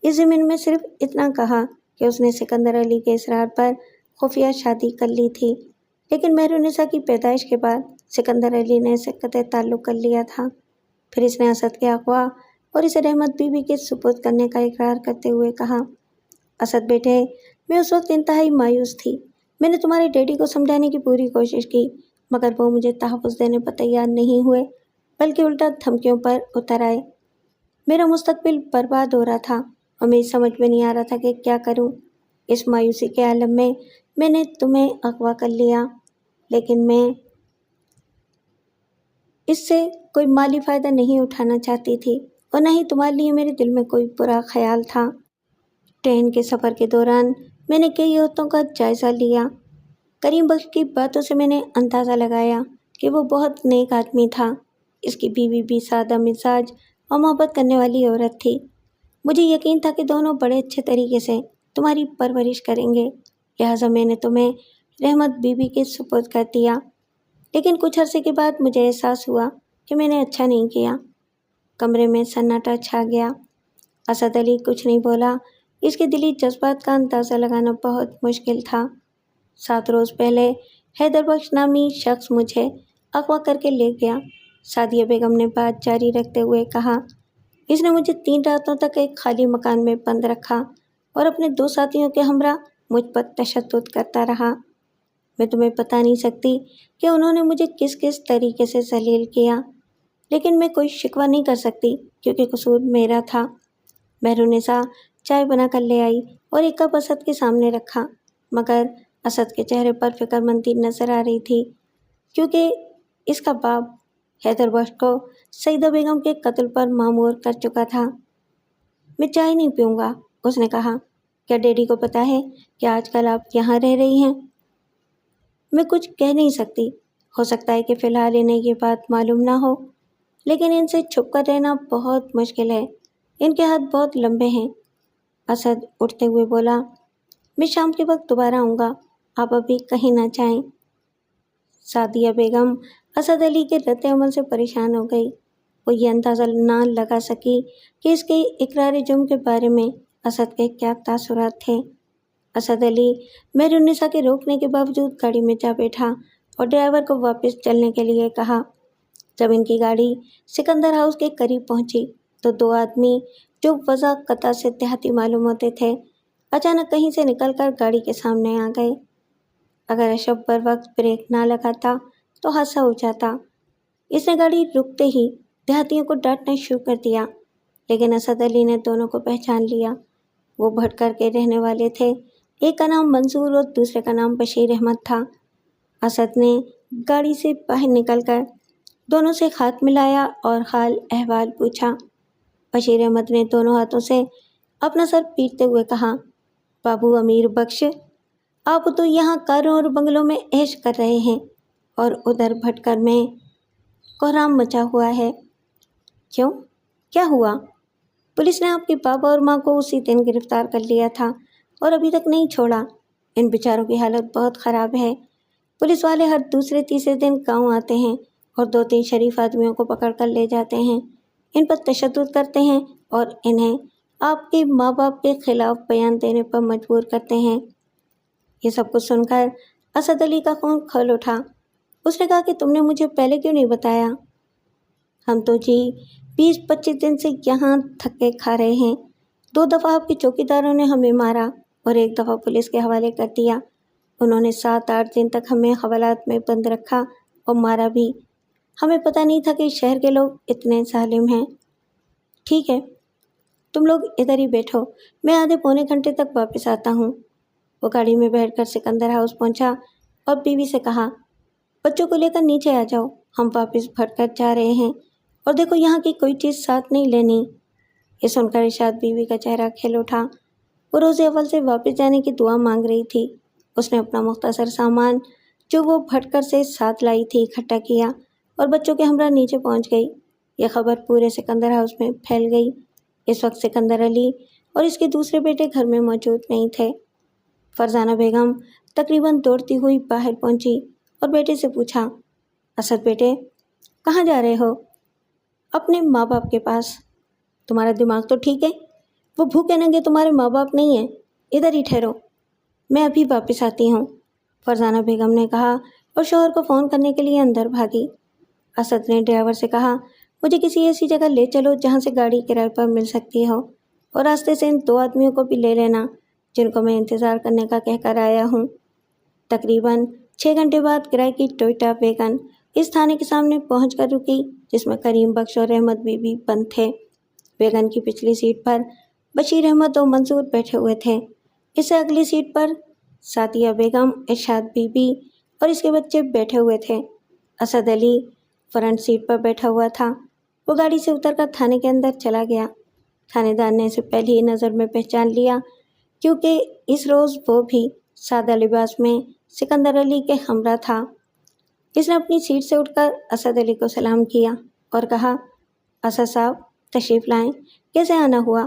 اس ضمن میں صرف اتنا کہا کہ اس نے سکندر علی کے اصرار پر خفیہ شادی کر لی تھی، لیکن مہرونیسا کی پیدائش کے بعد سکندر علی نے اسے قطع تعلق کر لیا تھا۔ پھر اس نے اسد کے اغوا اور اسے رحمت بی بی کے سپرد کرنے کا اقرار کرتے ہوئے کہا، اسد بیٹے، میں اس وقت انتہائی مایوس تھی۔ میں نے تمہارے ڈیڈی کو سمجھانے کی پوری کوشش کی، مگر وہ مجھے تحفظ دینے پر تیار نہیں ہوئے، بلکہ الٹا دھمکیوں پر اتر آئے۔ میرا مستقبل برباد ہو رہا تھا اور میری سمجھ میں نہیں آ رہا تھا کہ کیا کروں۔ اس مایوسی کے عالم میں نے تمہیں اغوا کر لیا، لیکن میں اس سے کوئی مالی فائدہ نہیں اٹھانا چاہتی تھی اور نہ ہی تمہارے لیے میرے دل میں کوئی برا خیال تھا۔ ٹرین کے سفر کے دوران میں نے کئی عورتوں کا جائزہ لیا۔ کریم بخش کی باتوں سے میں نے اندازہ لگایا کہ وہ بہت نیک آدمی تھا۔ اس کی بیوی بھی سادہ مزاج اور محبت کرنے والی عورت تھی۔ مجھے یقین تھا کہ دونوں بڑے اچھے طریقے سے تمہاری پرورش کریں گے، لہٰذا میں نے تمہیں رحمت بی بی کے سپرد کر دیا۔ لیکن کچھ عرصے کے بعد مجھے احساس ہوا کہ میں نے اچھا نہیں کیا۔ کمرے میں سناٹا چھا گیا۔ اسد علی کچھ نہیں بولا۔ اس کے دلی جذبات کا اندازہ لگانا بہت مشکل تھا۔ 7 روز پہلے حیدر بخش نامی شخص مجھے اغوا کر کے لے گیا، سعدیہ بیگم نے بات جاری رکھتے ہوئے کہا۔ اس نے مجھے 3 راتوں تک ایک خالی مکان میں بند رکھا اور اپنے 2 ساتھیوں کے ہمراہ مجھ پر تشدد کرتا رہا۔ میں تمہیں بتا نہیں سکتی کہ انہوں نے مجھے کس کس طریقے سے ذلیل کیا، لیکن میں کوئی شکوہ نہیں کر سکتی کیونکہ قصور میرا تھا۔ مہرونیسا چائے بنا کر لے آئی اور ایک کپ اسد کے سامنے رکھا، مگر اسد کے چہرے پر فکر مندی نظر آ رہی تھی کیونکہ اس کا باپ حیدر بخش کو سعیدہ بیگم کے قتل پر مامور کر چکا تھا۔ میں چائے نہیں پیوں گا، اس نے کہا۔ کیا ڈیڈی کو پتا ہے کہ آج کل آپ یہاں رہ رہی ہیں؟ میں کچھ کہہ نہیں سکتی، ہو سکتا ہے کہ فی الحال انہیں یہ بات معلوم نہ ہو، لیکن ان سے چھپ کر رہنا بہت مشکل ہے، ان کے ہاتھ بہت لمبے ہیں۔ اسد اٹھتے ہوئے بولا، میں شام کے وقت دوبارہ آؤں گا، آپ ابھی کہیں نہ جائیں۔ سعدیہ بیگم اسد علی کے رد عمل سے پریشان ہو گئی۔ وہ یہ اندازہ نہ لگا سکی کہ اس کے اقرار جرم کے بارے میں اسد کے کیا تاثرات تھے۔ اسد علی مہرونیسا کے روکنے کے باوجود گاڑی میں جا بیٹھا اور ڈرائیور کو واپس چلنے کے لیے کہا۔ جب ان کی گاڑی سکندر ہاؤس کے قریب پہنچی تو 2 آدمی جو وضع قطع سے دیہاتی معلوم ہوتے تھے اچانک کہیں سے نکل کر گاڑی کے سامنے آ گئے۔ اگر اشرف بر وقت بریک نہ لگاتا تو حادثہ ہو جاتا۔ اس نے گاڑی رکتے ہی دیہاتیوں کو ڈانٹنا شروع کر دیا، لیکن اسد علی نے دونوں کو پہچان لیا۔ وہ بھٹکر کے رہنے والے تھے، ایک کا نام منصور اور دوسرے کا نام بشیر احمد تھا۔ اسد نے گاڑی سے باہر نکل کر دونوں سے ہاتھ ملایا اور حال احوال پوچھا۔ بشیر احمد نے دونوں ہاتھوں سے اپنا سر پیٹتے ہوئے کہا، بابو امیر بخش، آپ تو یہاں کاروں اور بنگلوں میں عیش کر رہے ہیں اور ادھر بھٹکر میں کوہرام مچا ہوا ہے۔ کیوں؟ کیا ہوا؟ پولیس نے آپ کے بابا اور ماں کو اسی دن گرفتار کر لیا تھا اور ابھی تک نہیں چھوڑا۔ ان بیچاروں کی حالت بہت خراب ہے۔ پولیس والے ہر دوسرے تیسرے دن گاؤں آتے ہیں اور 2-3 شریف آدمیوں کو پکڑ کر لے جاتے ہیں، ان پر تشدد کرتے ہیں اور انہیں آپ کے ماں باپ کے خلاف بیان دینے پر مجبور کرتے ہیں۔ یہ سب کچھ سن کر اسد علی کا خون کھول اٹھا۔ اس نے کہا کہ تم نے مجھے پہلے کیوں نہیں بتایا؟ ہم تو جی 20-25 دن سے یہاں دھکے کھا رہے ہیں۔ 2 دفعہ آپ کے چوکیداروں نے ہمیں مارا اور 1 دفعہ پولیس کے حوالے کر دیا۔ انہوں نے 7-8 دن تک ہمیں حوالات میں بند رکھا اور مارا بھی۔ ہمیں پتہ نہیں تھا کہ شہر کے لوگ اتنے ظالم ہیں۔ ٹھیک ہے، تم لوگ ادھر ہی بیٹھو، میں آدھے پونے گھنٹے تک واپس آتا ہوں۔ وہ گاڑی میں بیٹھ کر سکندر ہاؤس پہنچا اور بیوی سے کہا، بچوں کو لے کر نیچے آ جاؤ، ہم واپس بھٹ کر جا رہے ہیں، اور دیکھو یہاں کی کوئی چیز ساتھ نہیں لینی۔ یہ سن کر ارشاد بیوی کا چہرہ کھل اٹھا۔ وہ روز اول سے واپس جانے کی دعا مانگ رہی تھی۔ اس نے اپنا مختصر سامان جو وہ بھٹکر سے ساتھ لائی تھی اکٹھا کیا اور بچوں کے ہمراہ نیچے پہنچ گئی۔ یہ خبر پورے سکندر ہاؤس میں پھیل گئی۔ اس وقت سکندر علی اور اس کے دوسرے بیٹے گھر میں موجود نہیں تھے۔ فرزانہ بیگم تقریباً دوڑتی ہوئی باہر پہنچی اور بیٹے سے پوچھا، اسد بیٹے کہاں جا رہے ہو؟ اپنے ماں باپ کے پاس۔ تمہارا دماغ تو ٹھیک ہے؟ وہ بھوکے ننگے تمہارے ماں باپ نہیں ہیں، ادھر ہی ٹھہرو، میں ابھی واپس آتی ہوں، فرزانہ بیگم نے کہا اور شوہر کو فون کرنے کے لیے اندر بھاگی۔ اسد نے ڈرائیور سے کہا، مجھے کسی ایسی جگہ لے چلو جہاں سے گاڑی کرائے پر مل سکتی ہو، اور راستے سے ان 2 آدمیوں کو بھی لے لینا جن کو میں انتظار کرنے کا کہہ کر آیا ہوں۔ تقریباً 6 گھنٹے بعد کرائے کی ٹویوٹا ویگن اس تھانے کے سامنے پہنچ کر رکی جس میں کریم بخش اور رحمت بی بی بند تھے۔ ویگن کی پچھلی سیٹ پر بشیر احمد اور منصور بیٹھے ہوئے تھے۔ اس سے اگلی set per Sadia Begum, Irshad be be اور اس کے بچے بیٹھے ہوئے تھے۔ اسد علی فرنٹ سیٹ پر بیٹھا ہوا تھا۔ وہ گاڑی سے اتر کر تھانے کے اندر چلا گیا۔ تھانے دار نے اسے پہلی ہی نظر میں پہچان لیا کیونکہ اس روز وہ بھی سادہ لباس میں سکندر علی کے ہمراہ تھا۔ اس نے اپنی سیٹ سے اٹھ کر اسد علی کو سلام کیا اور کہا، اسد صاحب تشریف لائیں، کیسے آنا ہوا؟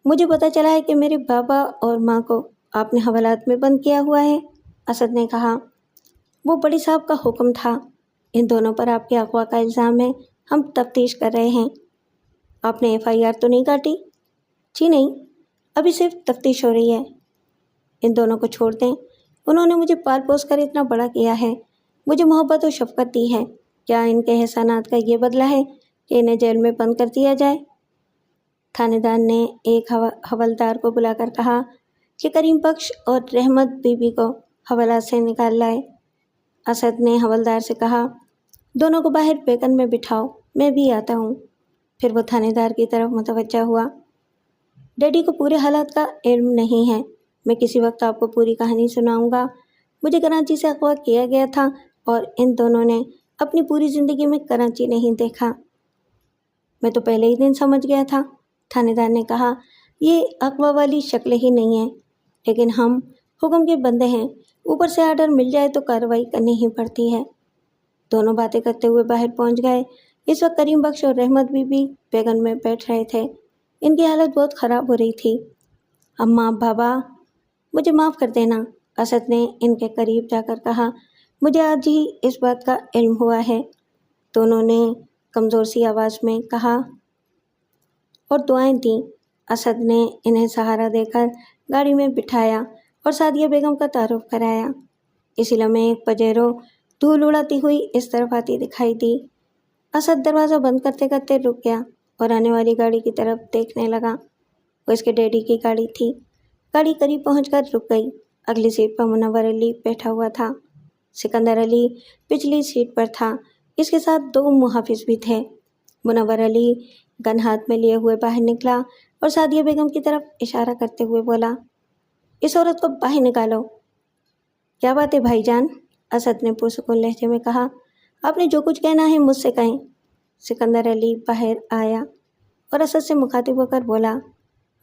مجھے پتہ چلا ہے کہ میرے بابا اور ماں کو آپ نے حوالات میں بند کیا ہوا ہے، اسد نے کہا۔ وہ بڑی صاحب کا حکم تھا، ان دونوں پر آپ کے اغوا کا الزام ہے، ہم تفتیش کر رہے ہیں۔ آپ نے FIR تو نہیں کاٹی؟ جی نہیں، ابھی صرف تفتیش ہو رہی ہے۔ ان دونوں کو چھوڑ دیں، انہوں نے مجھے پال پوس کر اتنا بڑا کیا ہے، مجھے محبت و شفقت دی ہے، کیا ان کے احسانات کا یہ بدلہ ہے کہ انہیں جیل میں بند کر دیا جائے؟ تھانے دار نے ایک حوالدار کو بلا کر کہا کہ کریم بخش اور رحمت بی بی کو حوالات سے نکال لائے۔ اسد نے حوالدار سے کہا، دونوں کو باہر ویگن میں بٹھاؤ، میں بھی آتا ہوں۔ پھر وہ تھانے دار کی طرف متوجہ ہوا۔ ڈیڈی کو پورے حالات کا علم نہیں ہے، میں کسی وقت آپ کو پوری کہانی سناؤں گا۔ مجھے کراچی سے اغوا کیا گیا تھا اور ان دونوں نے اپنی پوری زندگی میں کراچی نہیں دیکھا۔ میں تو پہلے ہی دن سمجھ گیا تھا، تھانے دار نے کہا، یہ اغوا والی شکل ہی نہیں ہے، لیکن ہم حکم کے بندے ہیں، اوپر سے آرڈر مل جائے تو کارروائی کرنی ہی پڑتی ہے۔ دونوں باتیں کرتے ہوئے باہر پہنچ گئے۔ اس وقت کریم بخش اور رحمت بی بی ویگن میں بیٹھ رہے تھے۔ ان کی حالت بہت خراب ہو رہی تھی۔ اماں، بابا، مجھے معاف کر دینا، اسد نے ان کے قریب جا کر کہا، مجھے آج ہی اس بات کا علم ہوا ہے۔ دونوں نے کمزور سی آواز میں کہا اور دعائیں دیں۔ اسد نے انہیں سہارا دے کر گاڑی میں بٹھایا اور سعدیہ بیگم کا تعارف کرایا۔ اسی لمحے ایک پجیرو دھول اڑاتی ہوئی اس طرف آتی دکھائی دی۔ اسد دروازہ بند کرتے کرتے رک گیا اور آنے والی گاڑی کی طرف دیکھنے لگا۔ وہ اس کے ڈیڈی کی گاڑی تھی۔ گاڑی قریب پہنچ کر رک گئی۔ اگلی سیٹ پر منور علی بیٹھا ہوا تھا۔ سکندر علی پچھلی سیٹ پر تھا۔ اس کے ساتھ 2 محافظ بھی تھے۔ منور علی گن ہاتھ میں لیے ہوئے باہر نکلا اور سعدیہ بیگم کی طرف اشارہ کرتے ہوئے بولا، اس عورت کو باہر نکالو۔ کیا بات ہے بھائی جان، اسد نے پرسکون لہجے میں کہا، آپ نے جو کچھ کہنا ہے مجھ سے کہیں۔ سکندر علی باہر آیا اور اسد سے مخاطب ہو کر بولا،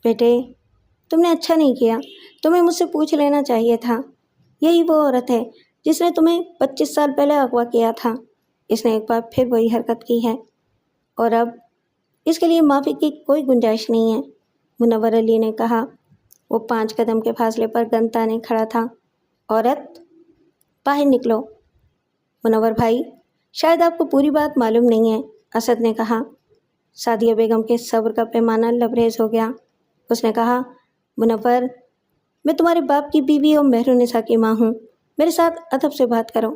بیٹے تم نے اچھا نہیں کیا، تمہیں مجھ سے پوچھ لینا چاہیے تھا۔ یہی وہ عورت ہے جس نے تمہیں 25 سال پہلے اغوا کیا تھا۔ اس نے ایک بار پھر وہی حرکت کی ہے اور اب اس کے لیے معافی کی کوئی گنجائش نہیں ہے، منور علی نے کہا۔ وہ 5 قدم کے فاصلے پر گن تانے کھڑا تھا۔ عورت باہر نکلو۔ منور بھائی، شاید آپ کو پوری بات معلوم نہیں ہے، اسد نے کہا۔ سعدیہ بیگم کے صبر کا پیمانہ لبریز ہو گیا۔ اس نے کہا، منور، میں تمہارے باپ کی بیوی اور مہرالنساء کی ماں ہوں، میرے ساتھ ادب سے بات کرو۔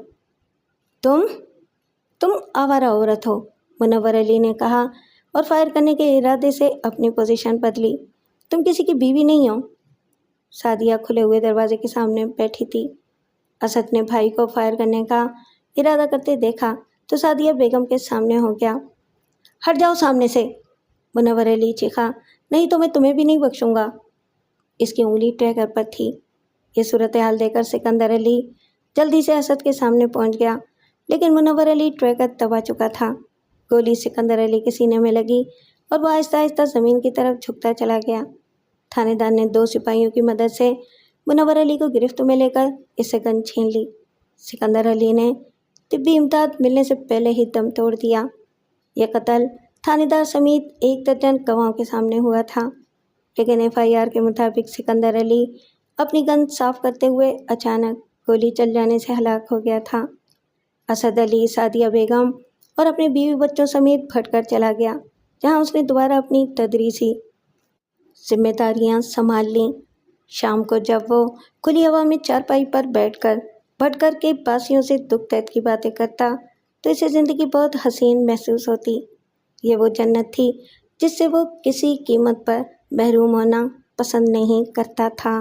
تم آوارہ عورت ہو، منور علی نے کہا اور فائر کرنے کے ارادے سے اپنی پوزیشن بدلی۔ تم کسی کی بیوی نہیں ہو۔ سعدیہ کھلے ہوئے دروازے کے سامنے بیٹھی تھی۔ اسد نے بھائی کو فائر کرنے کا ارادہ کرتے دیکھا تو سعدیہ بیگم کے سامنے ہو گیا۔ ہٹ جاؤ سامنے سے، منور علی چیخا، نہیں تو میں تمہیں بھی نہیں بخشوں گا۔ اس کی انگلی ٹریگر پر تھی۔ یہ صورتحال دیکھ کر سکندر علی جلدی سے اسد کے سامنے پہنچ گیا، لیکن منور علی ٹریگر دبا چکا تھا۔ گولی سکندر علی کے سینے میں لگی اور وہ آہستہ آہستہ زمین کی طرف جھکتا چلا گیا۔ تھانے دار نے 2 سپاہیوں کی مدد سے منور علی کو گرفت میں لے کر اس سے گن چھین لی۔ سکندر علی نے طبی امداد ملنے سے پہلے ہی دم توڑ دیا۔ یہ قتل تھانے دار سمیت 1 درجن گواہوں کے سامنے ہوا تھا، لیکن FIR کے مطابق سکندر علی اپنی گن صاف کرتے ہوئے اچانک گولی چل جانے سے ہلاک ہو گیا تھا۔ اسد علی سعدیہ بیگم اور اپنے بیوی بچوں سمیت بھٹ کر چلا گیا، جہاں اس نے دوبارہ اپنی تدریسی ذمہ داریاں سنبھال لیں۔ شام کو جب وہ کھلی ہوا میں چارپائی پر بیٹھ کر بھٹکر کے باسیوں سے دکھ درد کی باتیں کرتا تو اسے زندگی بہت حسین محسوس ہوتی۔ یہ وہ جنت تھی جس سے وہ کسی قیمت پر محروم ہونا پسند نہیں کرتا تھا۔